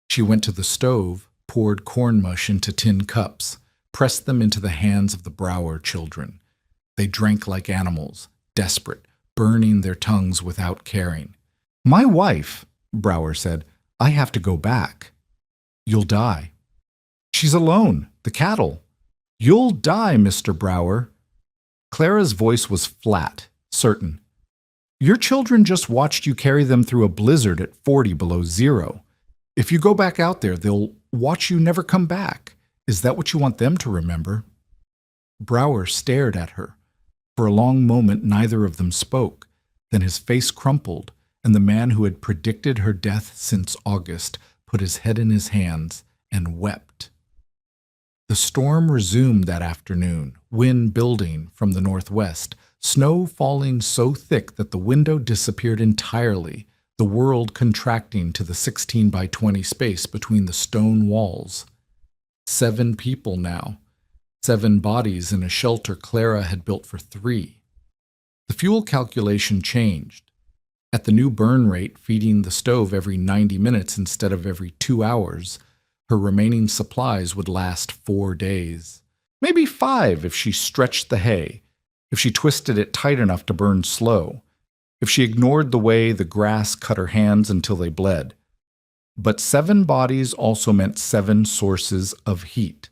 She went to the stove, poured corn mush into tin cups, pressed them into the hands of the Brower children. They drank like animals, desperate, burning their tongues without caring. My wife, Brower said, I have to go back. You'll die. She's alone, the cattle. You'll die, Mr. Brower. Clara's voice was flat, certain. Your children just watched you carry them through a blizzard at 40 below zero. If you go back out there, they'll watch you never come back. Is that what you want them to remember? Brower stared at her. For a long moment, neither of them spoke. Then his face crumpled, and the man who had predicted her death since August put his head in his hands and wept. The storm resumed that afternoon, wind building from the northwest, snow falling so thick that the window disappeared entirely, the world contracting to the 16 by 20 space between the stone walls. 7 people now, 7 bodies in a shelter Clara had built for 3. The fuel calculation changed. At the new burn rate, feeding the stove every 90 minutes instead of every 2 hours, her remaining supplies would last 4 days. Maybe 5 if she stretched the hay, if she twisted it tight enough to burn slow, if she ignored the way the grass cut her hands until they bled. But 7 bodies also meant 7 sources of heat.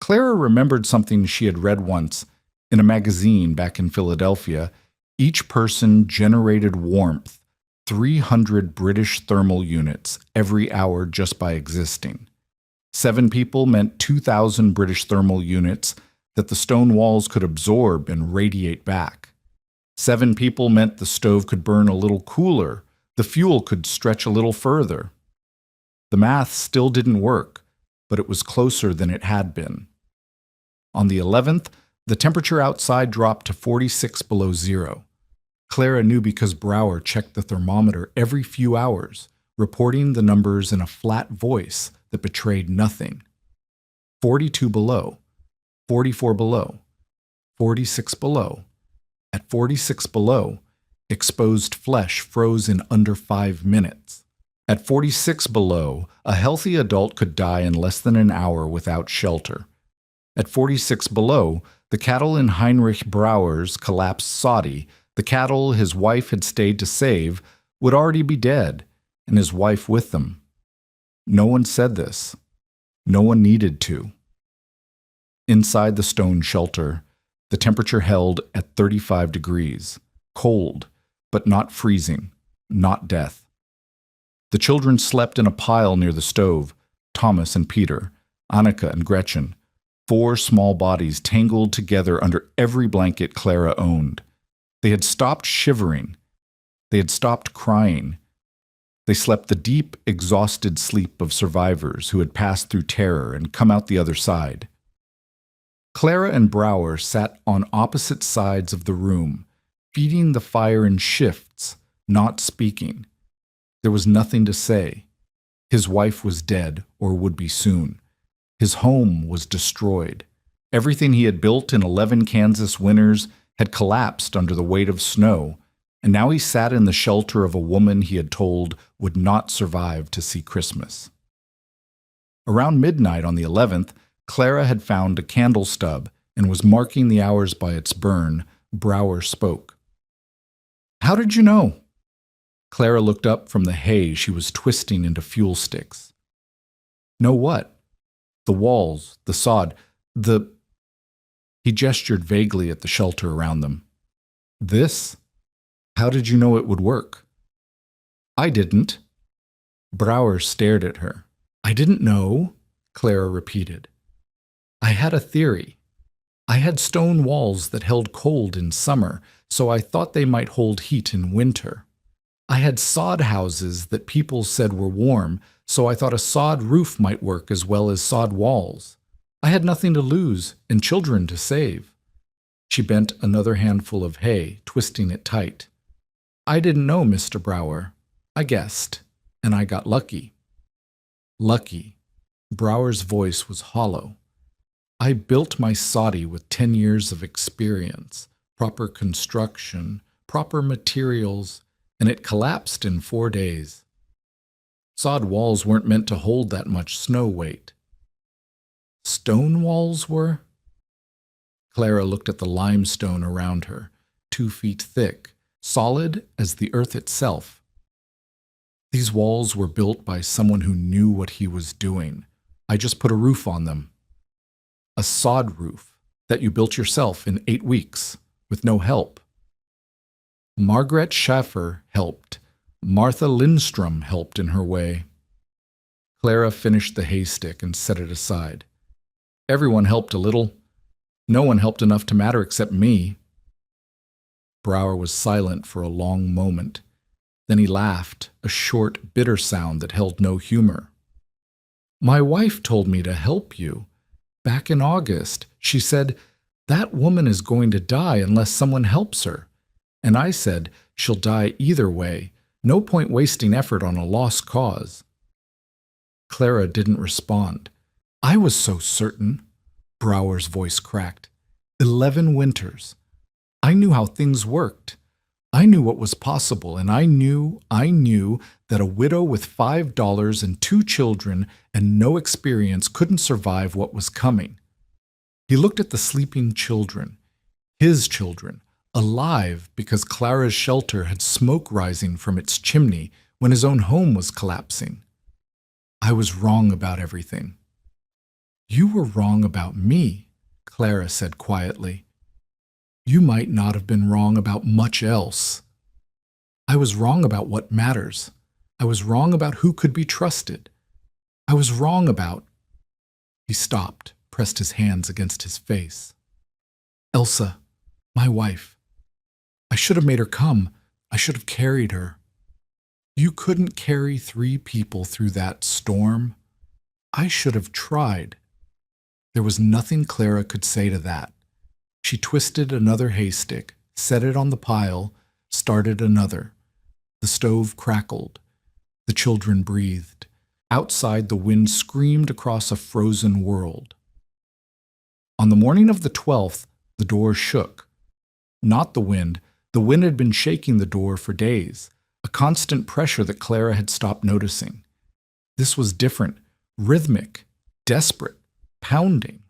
Clara remembered something she had read once in a magazine back in Philadelphia. Each person generated warmth, 300 British thermal units every hour just by existing. 7 people meant 2,000 British thermal units that the stone walls could absorb and radiate back. 7 people meant the stove could burn a little cooler, the fuel could stretch a little further. The math still didn't work, but it was closer than it had been. On the 11th, the temperature outside dropped to 46 below zero. Clara knew because Brower checked the thermometer every few hours, reporting the numbers in a flat voice that betrayed nothing. 42 below, 44 below, 46 below. At 46 below, exposed flesh froze in under 5 minutes. At 46 below, a healthy adult could die in less than an hour without shelter. At 46 below, the cattle in Heinrich Brower's collapsed soddy, the cattle his wife had stayed to save, would already be dead, and his wife with them. No one said this. No one needed to. Inside the stone shelter, the temperature held at 35 degrees, cold, but not freezing, not death. The children slept in a pile near the stove, Thomas and Peter, Annika and Gretchen, 4 small bodies tangled together under every blanket Clara owned. They had stopped shivering. They had stopped crying. They slept the deep, exhausted sleep of survivors who had passed through terror and come out the other side. Clara and Brower sat on opposite sides of the room, feeding the fire in shifts, not speaking. There was nothing to say. His wife was dead, or would be soon. His home was destroyed. Everything he had built in 11 Kansas winters had collapsed under the weight of snow, and now he sat in the shelter of a woman he had told would not survive to see Christmas. Around midnight on the 11th, Clara had found a candle stub and was marking the hours by its burn. Brower spoke. "How did you know?" Clara looked up from the hay she was twisting into fuel sticks. "Know what?" "The walls, the sod, the—" He gestured vaguely at the shelter around them. "This? How did you know it would work?" "I didn't." Brower stared at her. "I didn't know," Clara repeated. "I had a theory. I had stone walls that held cold in summer, so I thought they might hold heat in winter. I had sod houses that people said were warm, so I thought a sod roof might work as well as sod walls. I had nothing to lose and children to save." She bent another handful of hay, twisting it tight. "I didn't know, Mr. Brower. I guessed, and I got lucky." "Lucky." Brower's voice was hollow. "I built my soddy with 10 years of experience, proper construction, proper materials, and it collapsed in 4 days. Sod walls weren't meant to hold that much snow weight." "Stone walls were?" Clara looked at the limestone around her, 2 feet thick, solid as the earth itself. "These walls were built by someone who knew what he was doing. I just put a roof on them. A sod roof that you built yourself in 8 weeks, with no help. Margaret Schaffer helped. Martha Lindstrom helped in her way." Clara finished the haystick and set it aside. "Everyone helped a little. No one helped enough to matter except me." Brower was silent for a long moment. Then he laughed, a short, bitter sound that held no humor. "My wife told me to help you. Back in August, she said, 'That woman is going to die unless someone helps her.' And I said, 'She'll die either way. No point wasting effort on a lost cause.'" Clara didn't respond. "I was so certain." Brower's voice cracked. 11 winters. I knew how things worked. I knew what was possible, and I knew that a widow with $5 and 2 children and no experience couldn't survive what was coming. He looked at the sleeping children, his children, alive because Clara's shelter had smoke rising from its chimney when his own home was collapsing. "I was wrong about everything." "You were wrong about me," Clara said quietly. "You might not have been wrong about much else. I was wrong about what matters. I was wrong about who could be trusted. I was wrong about—" He stopped, pressed his hands against his face. "Elsa, my wife. I should have made her come. I should have carried her. You couldn't carry 3 people through that storm. I should have tried." There was nothing Clara could say to that. She twisted another haystick, set it on the pile, started another. The stove crackled. The children breathed. Outside, the wind screamed across a frozen world. On the morning of the 12th, the door shook. Not the wind. The wind had been shaking the door for days, a constant pressure that Clara had stopped noticing. This was different, rhythmic, desperate, pounding.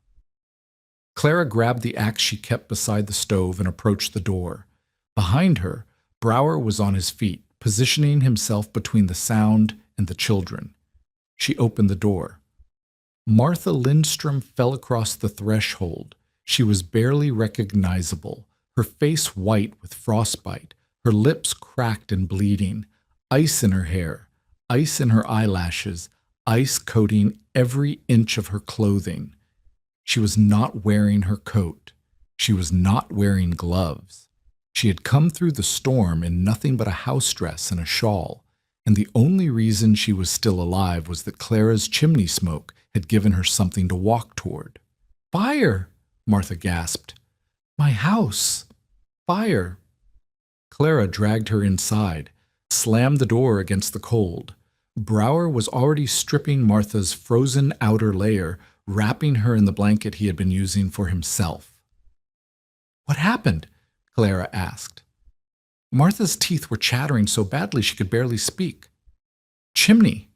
Clara grabbed the axe she kept beside the stove and approached the door. Behind her, Brower was on his feet, positioning himself between the sound and the children. She opened the door. Martha Lindstrom fell across the threshold. She was barely recognizable, her face white with frostbite, her lips cracked and bleeding, ice in her hair, ice in her eyelashes, ice coating every inch of her clothing. She was not wearing her coat. She was not wearing gloves. She had come through the storm in nothing but a house dress and a shawl, and the only reason she was still alive was that Clara's chimney smoke had given her something to walk toward. "Fire!" Martha gasped. "My house! Fire!" Clara dragged her inside, slammed the door against the cold. Brower was already stripping Martha's frozen outer layer, wrapping her in the blanket he had been using for himself. "What happened?" Clara asked. Martha's teeth were chattering so badly she could barely speak. "Chimney.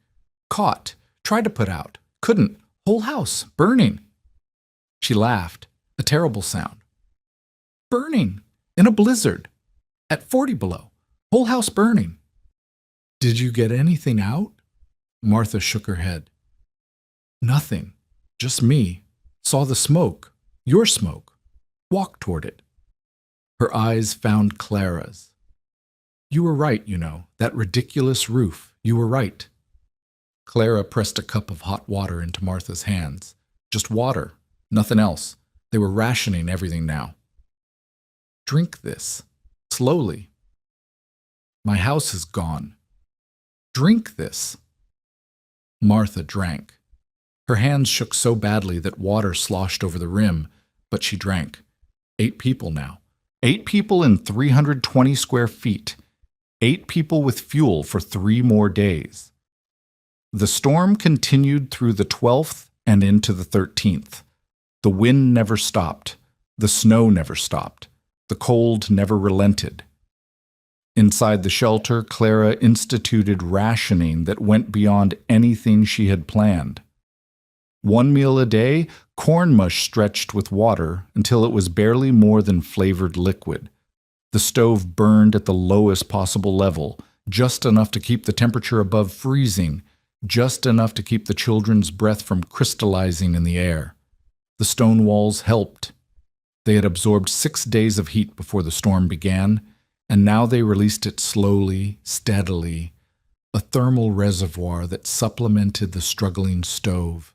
Caught. Tried to put out. Couldn't. Whole house. Burning." She laughed, a terrible sound. "Burning. In a blizzard. At 40 below. Whole house burning." "Did you get anything out?" Martha shook her head. "Nothing. Just me. Saw the smoke. Your smoke. Walked toward it." Her eyes found Clara's. "You were right, you know. That ridiculous roof. You were right." Clara pressed a cup of hot water into Martha's hands. Just water. Nothing else. They were rationing everything now. "Drink this. Slowly." "My house is gone." "Drink this." Martha drank. Her hands shook so badly that water sloshed over the rim, but she drank. 8 people now. 8 people in 320 square feet. 8 people with fuel for 3 more days. The storm continued through the 12th and into the 13th. The wind never stopped. The snow never stopped. The cold never relented. Inside the shelter, Clara instituted rationing that went beyond anything she had planned. 1 meal a day, corn mush stretched with water until it was barely more than flavored liquid. The stove burned at the lowest possible level, just enough to keep the temperature above freezing, just enough to keep the children's breath from crystallizing in the air. The stone walls helped. They had absorbed 6 days of heat before the storm began, and now they released it slowly, steadily, a thermal reservoir that supplemented the struggling stove.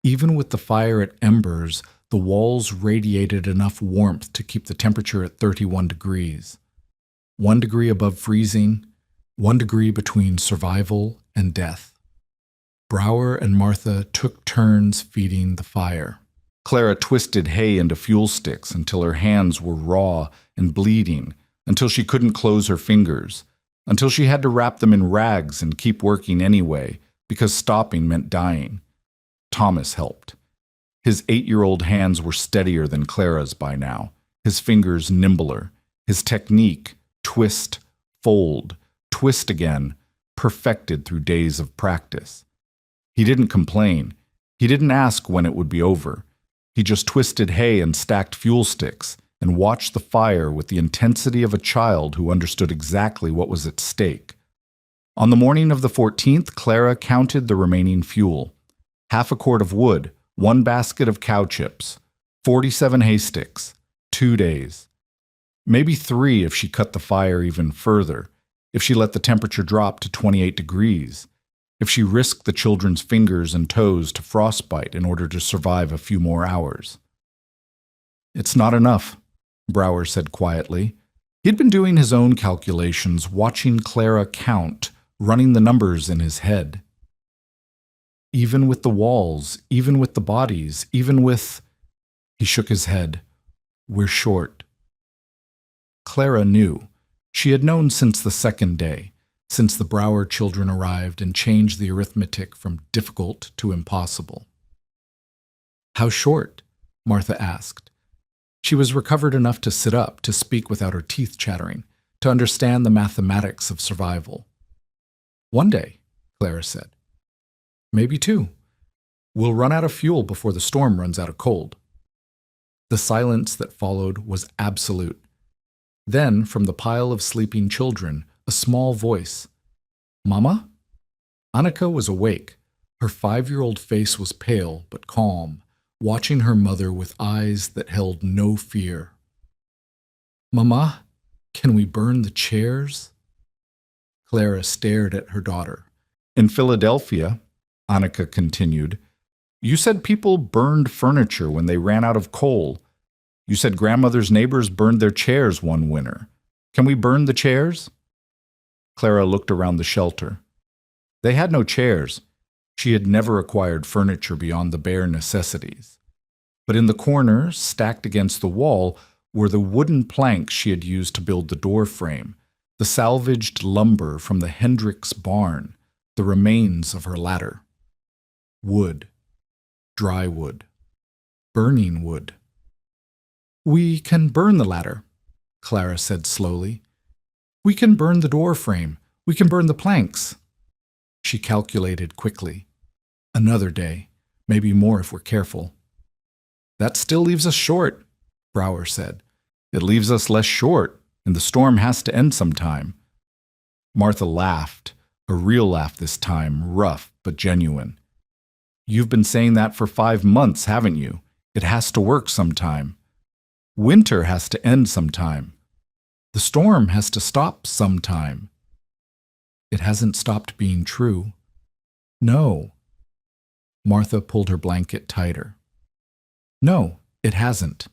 Even with the fire at embers, the walls radiated enough warmth to keep the temperature at 31 degrees. 1 degree above freezing, 1 degree between survival and death. Brower and Martha took turns feeding the fire. Clara twisted hay into fuel sticks until her hands were raw and bleeding, until she couldn't close her fingers, until she had to wrap them in rags and keep working anyway, because stopping meant dying. Thomas helped. His 8-year-old hands were steadier than Clara's by now, his fingers nimbler, his technique, twist, fold, twist again, perfected through days of practice. He didn't complain. He didn't ask when it would be over. He just twisted hay and stacked fuel sticks and watched the fire with the intensity of a child who understood exactly what was at stake. On the morning of the 14th, Clara counted the remaining fuel. 1/2 quart of wood, 1 basket of cow chips, 47 hay sticks, 2 days. Maybe 3 if she cut the fire even further, if she let the temperature drop to 28 degrees, if she risked the children's fingers and toes to frostbite in order to survive a few more hours. "It's not enough," Brower said quietly. He'd been doing his own calculations, watching Clara count, running the numbers in his head. "Even with the walls, even with the bodies, even with—" He shook his head. "We're short." Clara knew. She had known since the 2nd day, since the Brower children arrived and changed the arithmetic from difficult to impossible. "How short?" Martha asked. She was recovered enough to sit up, to speak without her teeth chattering, to understand the mathematics of survival. "1 day," Clara said. "Maybe 2. We'll run out of fuel before the storm runs out of cold." The silence that followed was absolute. Then, from the pile of sleeping children, a small voice. "Mama?" Annika was awake. Her 5-year-old face was pale but calm, watching her mother with eyes that held no fear. "Mama, can we burn the chairs?" Clara stared at her daughter. "In Philadelphia," Annika continued, "you said people burned furniture when they ran out of coal. You said grandmother's neighbors burned their chairs one winter. Can we burn the chairs?" Clara looked around the shelter. They had no chairs. She had never acquired furniture beyond the bare necessities. But in the corner, stacked against the wall, were the wooden planks she had used to build the door frame, the salvaged lumber from the Hendricks barn, the remains of her ladder. Wood, dry wood, burning wood. "We can burn the ladder," Clara said slowly. "We can burn the door frame. We can burn the planks." She calculated quickly. Another day, maybe more if we're careful. "That still leaves us short," Brower said. "It leaves us less short, and the storm has to end sometime." Martha laughed, a real laugh this time, rough but genuine. "You've been saying that for 5 months, haven't you? It has to work sometime. Winter has to end sometime. The storm has to stop sometime." "It hasn't stopped being true." "No." Martha pulled her blanket tighter. "No, it hasn't."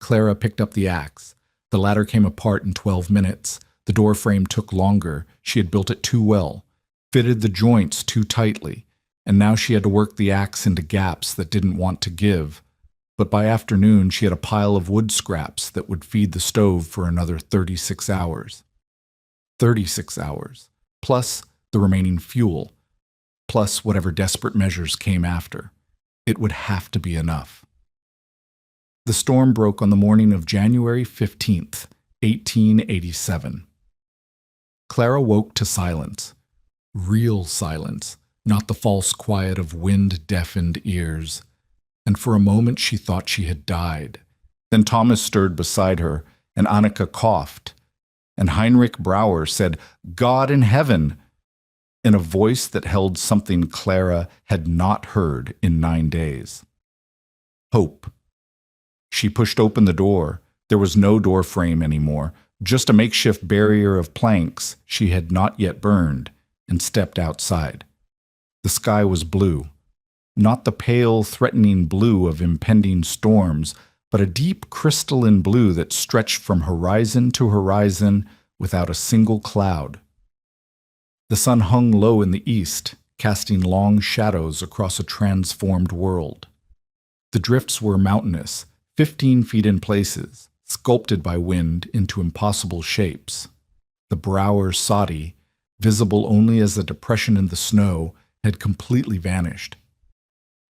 Clara picked up the axe. The ladder came apart in 12 minutes. The door frame took longer. She had built it too well, fitted the joints too tightly, and now she had to work the axe into gaps that didn't want to give. But by afternoon she had a pile of wood scraps that would feed the stove for another 36 hours. 36 hours, plus the remaining fuel, plus whatever desperate measures came after. It would have to be enough. The storm broke on the morning of January 15th, 1887. Clara woke to silence. Real silence, not the false quiet of wind-deafened ears. And for a moment she thought she had died. Then Thomas stirred beside her, and Annika coughed. And Heinrich Brower said, "God in heaven," in a voice that held something Clara had not heard in 9 days. Hope. She pushed open the door. There was no door frame anymore, just a makeshift barrier of planks she had not yet burned, and stepped outside. The sky was blue. Not the pale, threatening blue of impending storms, but a deep crystalline blue that stretched from horizon to horizon without a single cloud. The sun hung low in the east, casting long shadows across a transformed world. The drifts were mountainous, 15 feet in places, sculpted by wind into impossible shapes. The Brower Soddy, visible only as a depression in the snow, had completely vanished.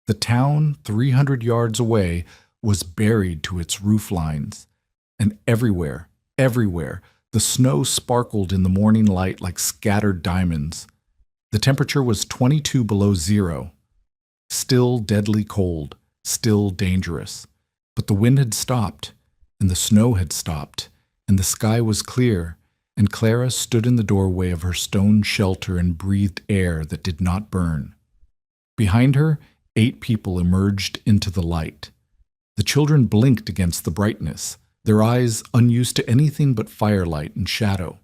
The town, 300 yards away, was buried to its roof lines, and everywhere, the snow sparkled in the morning light like scattered diamonds. The temperature was 22 below zero. Still deadly cold, still dangerous. But the wind had stopped, and the snow had stopped, and the sky was clear, and Clara stood in the doorway of her stone shelter and breathed air that did not burn. Behind her, 8 people emerged into the light. The children blinked against the brightness, their eyes unused to anything but firelight and shadow.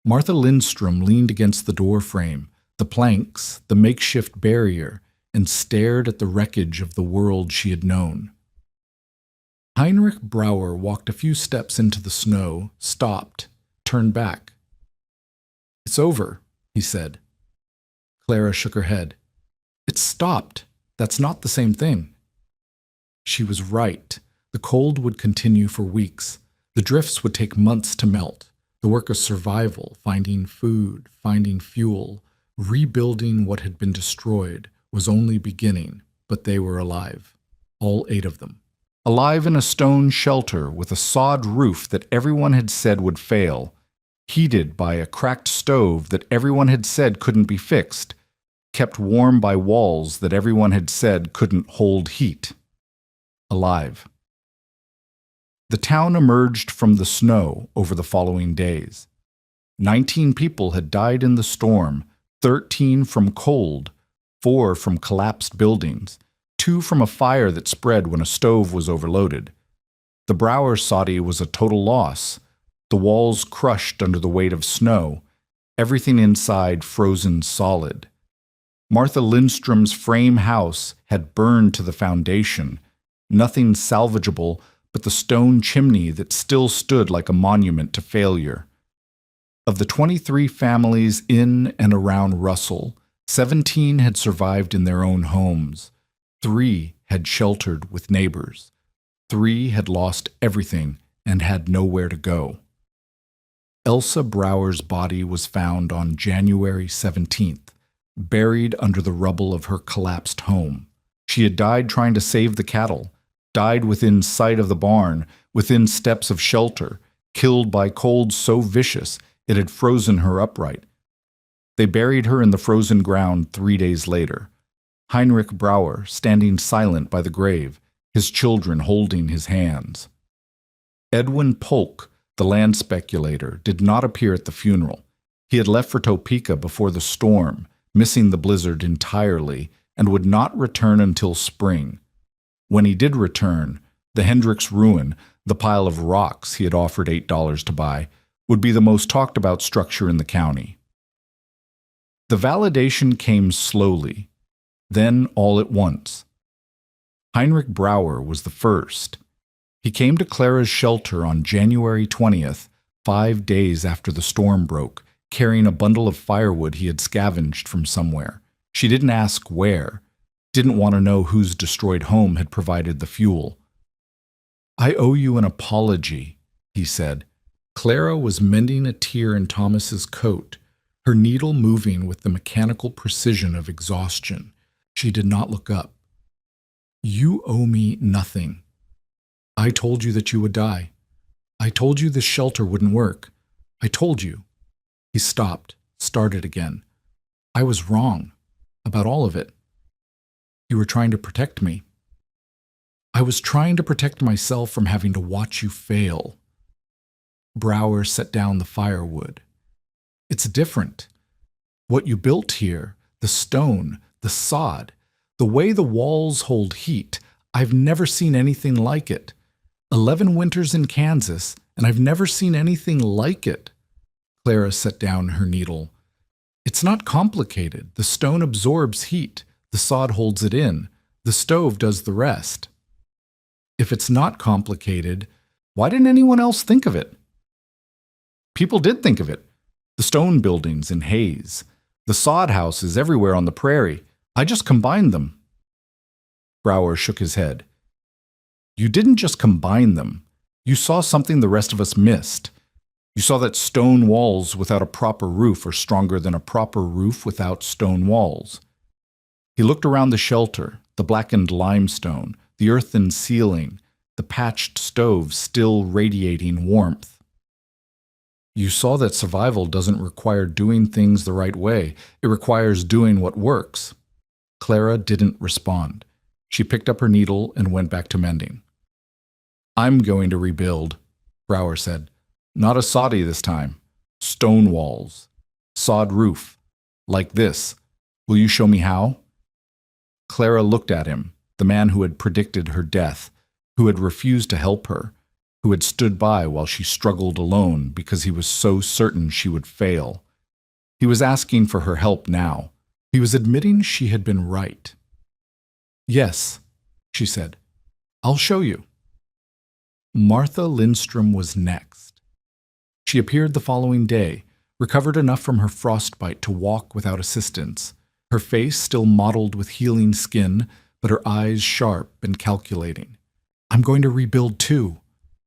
Martha Lindstrom leaned against the door frame, the planks, the makeshift barrier, and stared at the wreckage of the world she had known. Heinrich Brower walked a few steps into the snow, stopped, turned back. "It's over," he said. Clara shook her head. "It's stopped. That's not the same thing." She was right. The cold would continue for weeks. The drifts would take months to melt. The work of survival, finding food, finding fuel, rebuilding what had been destroyed, was only beginning, but they were alive. All 8 of them. Alive in a stone shelter with a sod roof that everyone had said would fail, heated by a cracked stove that everyone had said couldn't be fixed, kept warm by walls that everyone had said couldn't hold heat. Alive. The town emerged from the snow over the following days. 19 people had died in the storm, 13 from cold, 4 from collapsed buildings, 2 from a fire that spread when a stove was overloaded. The Brower Soddy was a total loss, the walls crushed under the weight of snow, everything inside frozen solid. Martha Lindstrom's frame house had burned to the foundation, nothing salvageable but the stone chimney that still stood like a monument to failure. Of the 23 families in and around Russell, 17 had survived in their own homes. 3 had sheltered with neighbors. 3 had lost everything and had nowhere to go. Elsa Brower's body was found on January 17th, buried under the rubble of her collapsed home. She had died trying to save the cattle, died within sight of the barn, within steps of shelter, killed by cold so vicious it had frozen her upright. They buried her in the frozen ground 3 days later. Heinrich Brauer standing silent by the grave, his children holding his hands. Edwin Polk, the land speculator, did not appear at the funeral. He had left for Topeka before the storm, missing the blizzard entirely, and would not return until spring. When he did return, the Hendricks ruin, the pile of rocks he had offered $8 to buy, would be the most talked about structure in the county. The validation came slowly, then all at once. Heinrich Brauer was the first. He came to Clara's shelter on January 20th, 5 days after the storm broke, carrying a bundle of firewood he had scavenged from somewhere. She didn't ask where, didn't want to know whose destroyed home had provided the fuel. "I owe you an apology," he said. Clara was mending a tear in Thomas's coat, her needle moving with the mechanical precision of exhaustion. She did not look up. "You owe me nothing. I told you that you would die. I told you this shelter wouldn't work. I told you." He stopped, started again. "I was wrong about all of it. You were trying to protect me. I was trying to protect myself from having to watch you fail." Brauer set down the firewood. "It's different. What you built here, the stone, the sod, the way the walls hold heat, I've never seen anything like it. 11 winters in Kansas, and I've never seen anything like it." Clara set down her needle. "It's not complicated. The stone absorbs heat. The sod holds it in. The stove does the rest." "If it's not complicated, why didn't anyone else think of it?" "People did think of it. The stone buildings in Hayes, the sod houses everywhere on the prairie. I just combined them." Brauer shook his head. "You didn't just combine them. You saw something the rest of us missed. You saw that stone walls without a proper roof are stronger than a proper roof without stone walls." He looked around the shelter, the blackened limestone, the earthen ceiling, the patched stove still radiating warmth. "You saw that survival doesn't require doing things the right way. It requires doing what works." Clara didn't respond. She picked up her needle and went back to mending. "I'm going to rebuild," Brauer said. "Not a soddy this time. Stone walls. Sod roof. Like this. Will you show me how?" Clara looked at him, the man who had predicted her death, who had refused to help her, who had stood by while she struggled alone because he was so certain she would fail. He was asking for her help now. He was admitting she had been right. "Yes," she said. "I'll show you." Martha Lindstrom was next. She appeared the following day, recovered enough from her frostbite to walk without assistance, her face still mottled with healing skin, but her eyes sharp and calculating. "I'm going to rebuild too,"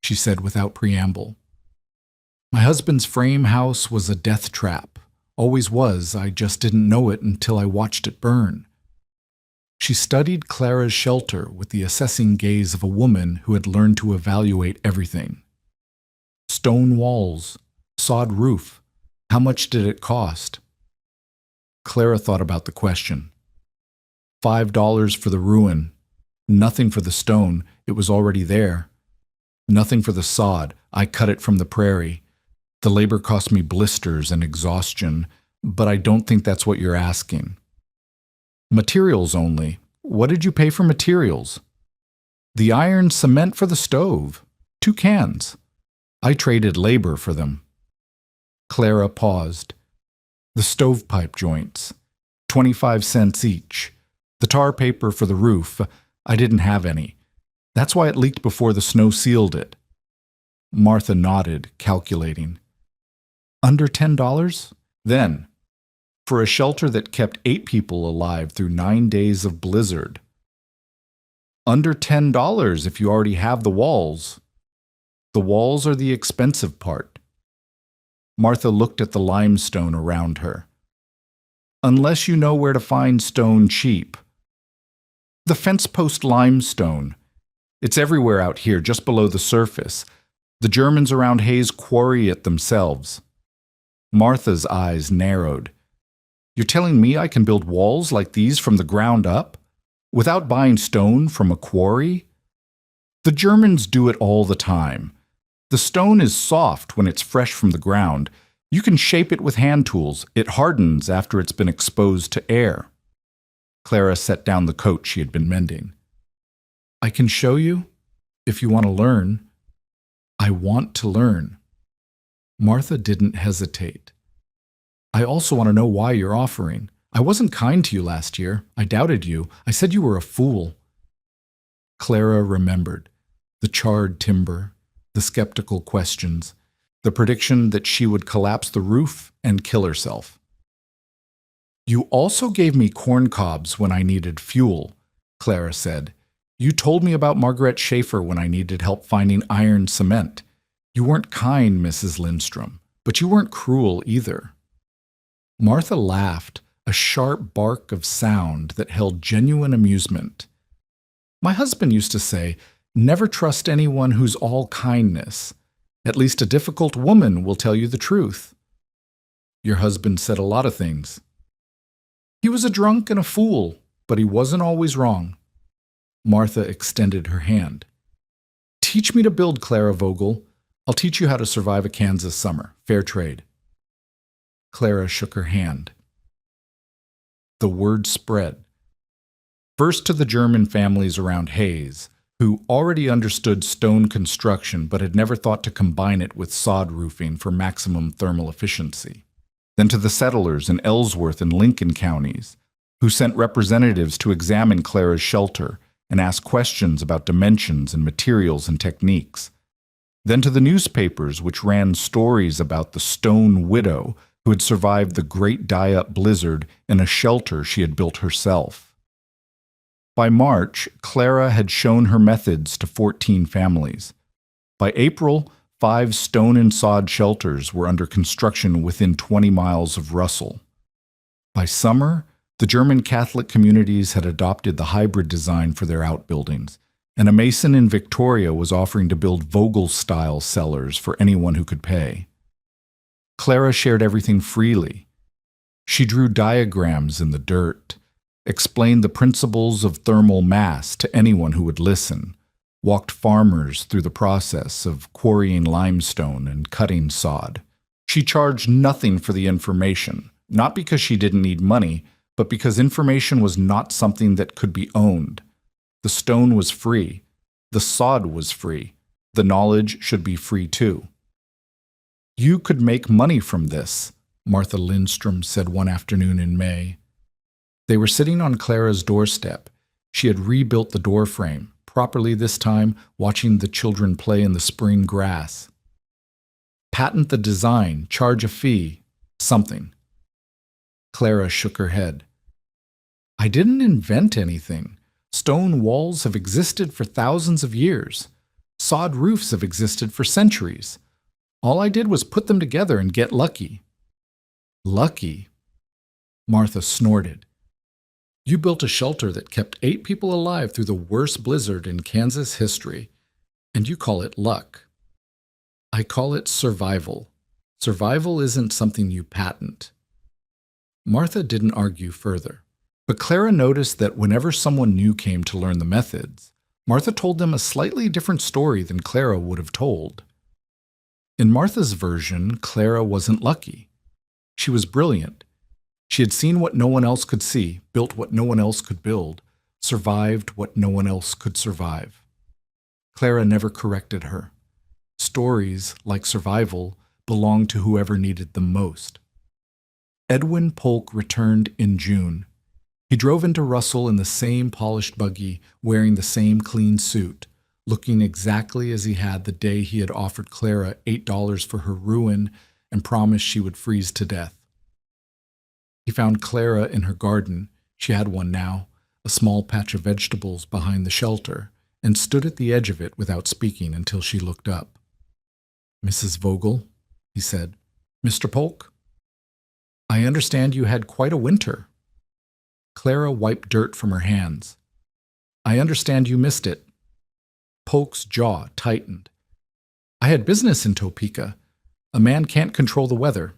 she said without preamble. "My husband's frame house was a death trap. Always was, I just didn't know it until I watched it burn." She studied Clara's shelter with the assessing gaze of a woman who had learned to evaluate everything. Stone walls, sod roof, how much did it cost? Clara thought about the question. $5 for the ruin, nothing for the stone, it was already there. Nothing for the sod, I cut it from the prairie. The labor cost me blisters and exhaustion, but I don't think that's what you're asking. Materials only. What did you pay for materials? The iron cement for the stove. 2 cans. I traded labor for them. Clara paused. The stovepipe joints. 25 cents each. The tar paper for the roof. I didn't have any. That's why it leaked before the snow sealed it. Martha nodded, calculating. Under $10? Then, for a shelter that kept 8 people alive through 9 days of blizzard. Under $10 if you already have the walls. The walls are the expensive part. Martha looked at the limestone around her. Unless you know where to find stone cheap. The fence post limestone. It's everywhere out here, just below the surface. The Germans around Hayes quarry it themselves. Martha's eyes narrowed. You're telling me I can build walls like these from the ground up? Without buying stone from a quarry? The Germans do it all the time. The stone is soft when it's fresh from the ground. You can shape it with hand tools. It hardens after it's been exposed to air. Clara set down the coat she had been mending. I can show you, if you want to learn. I want to learn. Martha didn't hesitate. I also want to know why you're offering. I wasn't kind to you last year. I doubted you. I said you were a fool. Clara remembered. The charred timber, the skeptical questions, the prediction that she would collapse the roof and kill herself. You also gave me corn cobs when I needed fuel, Clara said. You told me about Margaret Schaefer when I needed help finding iron cement. You weren't kind, Mrs. Lindstrom, but you weren't cruel either. Martha laughed, a sharp bark of sound that held genuine amusement. My husband used to say, never trust anyone who's all kindness. At least a difficult woman will tell you the truth. Your husband said a lot of things. He was a drunk and a fool, but he wasn't always wrong. Martha extended her hand. Teach me to build, Clara Vogel. I'll teach you how to survive a Kansas summer. Fair trade. Clara shook her hand. The word spread. First to the German families around Hayes, who already understood stone construction but had never thought to combine it with sod roofing for maximum thermal efficiency. Then to the settlers in Ellsworth and Lincoln counties, who sent representatives to examine Clara's shelter and ask questions about dimensions and materials and techniques. Then to the newspapers, which ran stories about the stone widow who had survived the great die-up blizzard in a shelter she had built herself. By March, Clara had shown her methods to 14 families. By April, 5 stone and sod shelters were under construction within 20 miles of Russell. By summer, the German Catholic communities had adopted the hybrid design for their outbuildings, and a mason in Victoria was offering to build Vogel-style cellars for anyone who could pay. Clara shared everything freely. She drew diagrams in the dirt, explained the principles of thermal mass to anyone who would listen, walked farmers through the process of quarrying limestone and cutting sod. She charged nothing for the information, not because she didn't need money, but because information was not something that could be owned. The stone was free. The sod was free. The knowledge should be free too. You could make money from this, Martha Lindstrom said one afternoon in May. They were sitting on Clara's doorstep. She had rebuilt the doorframe, properly this time, watching the children play in the spring grass. Patent the design, charge a fee, something. Clara shook her head. I didn't invent anything. Stone walls have existed for thousands of years. Sod roofs have existed for centuries. All I did was put them together and get lucky. Lucky? Martha snorted. You built a shelter that kept 8 people alive through the worst blizzard in Kansas history, and you call it luck. I call it survival. Survival isn't something you patent. Martha didn't argue further, but Clara noticed that whenever someone new came to learn the methods, Martha told them a slightly different story than Clara would have told. In Martha's version, Clara wasn't lucky. She was brilliant. She had seen what no one else could see, built what no one else could build, survived what no one else could survive. Clara never corrected her. Stories, like survival, belonged to whoever needed them most. Edwin Polk returned in June. He drove into Russell in the same polished buggy, wearing the same clean suit, looking exactly as he had the day he had offered Clara $8 for her ruin and promised she would freeze to death. He found Clara in her garden. She had one now, a small patch of vegetables behind the shelter, and stood at the edge of it without speaking until she looked up. Mrs. Vogel, he said, Mr. Polk, I understand you had quite a winter. Clara wiped dirt from her hands. I understand you missed it. Polk's jaw tightened. I had business in Topeka. A man can't control the weather.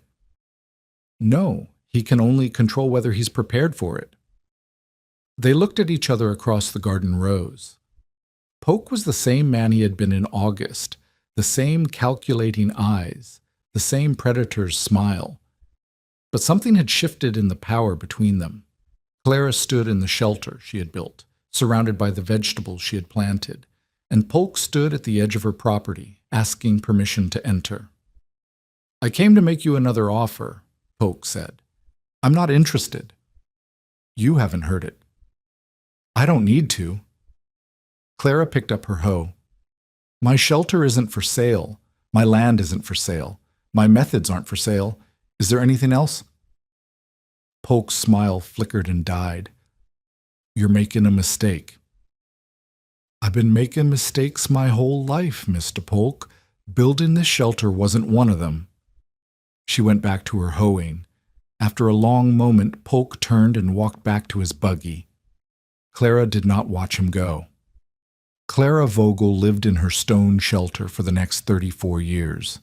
No, he can only control whether he's prepared for it. They looked at each other across the garden rows. Polk was the same man he had been in August, the same calculating eyes, the same predator's smile. But something had shifted in the power between them. Clara stood in the shelter she had built, surrounded by the vegetables she had planted, and Polk stood at the edge of her property, asking permission to enter. I came to make you another offer, Polk said. I'm not interested. You haven't heard it. I don't need to. Clara picked up her hoe. My shelter isn't for sale. My land isn't for sale. My methods aren't for sale. Is there anything else? Polk's smile flickered and died. You're making a mistake. I've been making mistakes my whole life, Mr. Polk. Building this shelter wasn't one of them. She went back to her hoeing. After a long moment, Polk turned and walked back to his buggy. Clara did not watch him go. Clara Vogel lived in her stone shelter for the next 34 years.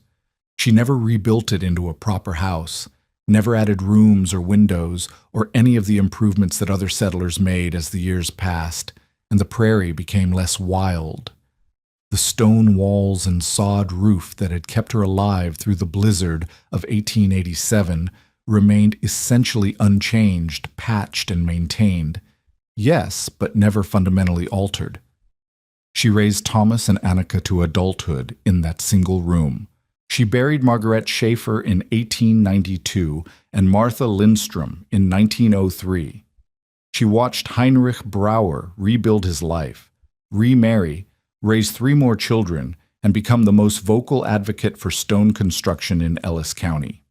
She never rebuilt it into a proper house, never added rooms or windows or any of the improvements that other settlers made as the years passed, and the prairie became less wild. The stone walls and sod roof that had kept her alive through the blizzard of 1887 remained essentially unchanged, patched, and maintained. Yes, but never fundamentally altered. She raised Thomas and Annika to adulthood in that single room. She buried Margaret Schaefer in 1892 and Martha Lindstrom in 1903. She watched Heinrich Brauer rebuild his life, remarry, raise 3 more children, and become the most vocal advocate for stone construction in Ellis County.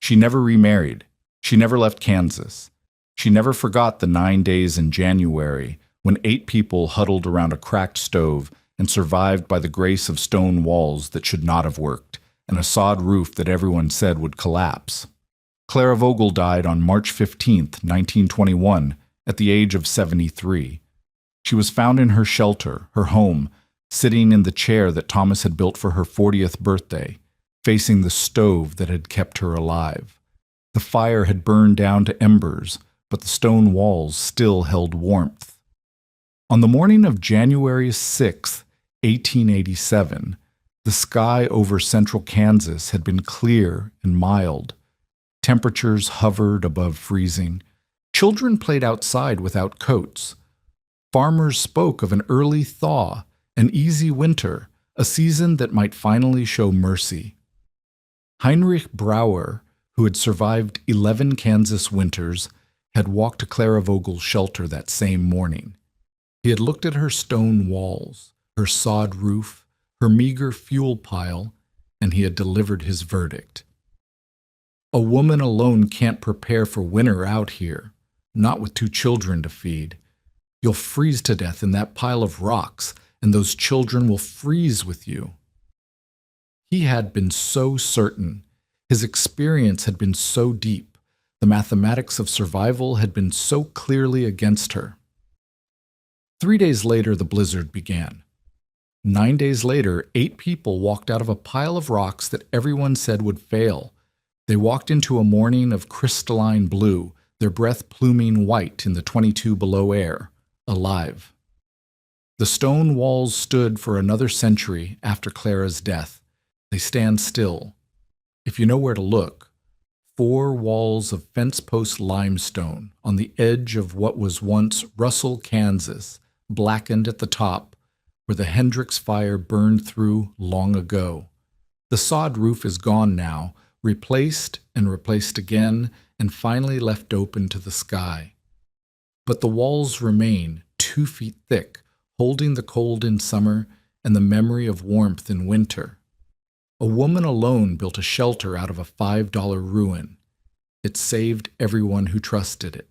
She never remarried. She never left Kansas. She never forgot the 9 days in January when 8 people huddled around a cracked stove and survived by the grace of stone walls that should not have worked and a sod roof that everyone said would collapse. Clara Vogel died on March 15, 1921, at the age of 73. She was found in her shelter, her home, sitting in the chair that Thomas had built for her 40th birthday, facing the stove that had kept her alive. The fire had burned down to embers, but the stone walls still held warmth. On the morning of January 6, 1887, the sky over central Kansas had been clear and mild. Temperatures hovered above freezing. Children played outside without coats. Farmers spoke of an early thaw, an easy winter, a season that might finally show mercy. Heinrich Brauer, who had survived 11 Kansas winters, had walked to Clara Vogel's shelter that same morning. He had looked at her stone walls, her sod roof, her meager fuel pile, and he had delivered his verdict. A woman alone can't prepare for winter out here, not with 2 children to feed. You'll freeze to death in that pile of rocks, and those children will freeze with you. He had been so certain. His experience had been so deep. The mathematics of survival had been so clearly against her. 3 days later, the blizzard began. 9 days later, 8 people walked out of a pile of rocks that everyone said would fail. They walked into a morning of crystalline blue, their breath pluming white in the 22 below air, alive. The stone walls stood for another century after Clara's death. They stand still. If you know where to look, 4 walls of fence-post limestone on the edge of what was once Russell, Kansas, blackened at the top, where the Hendricks fire burned through long ago. The sod roof is gone now, replaced and replaced again, and finally left open to the sky. But the walls remain 2 feet thick, holding the cold in summer and the memory of warmth in winter. A woman alone built a shelter out of a $5 ruin. It saved everyone who trusted it.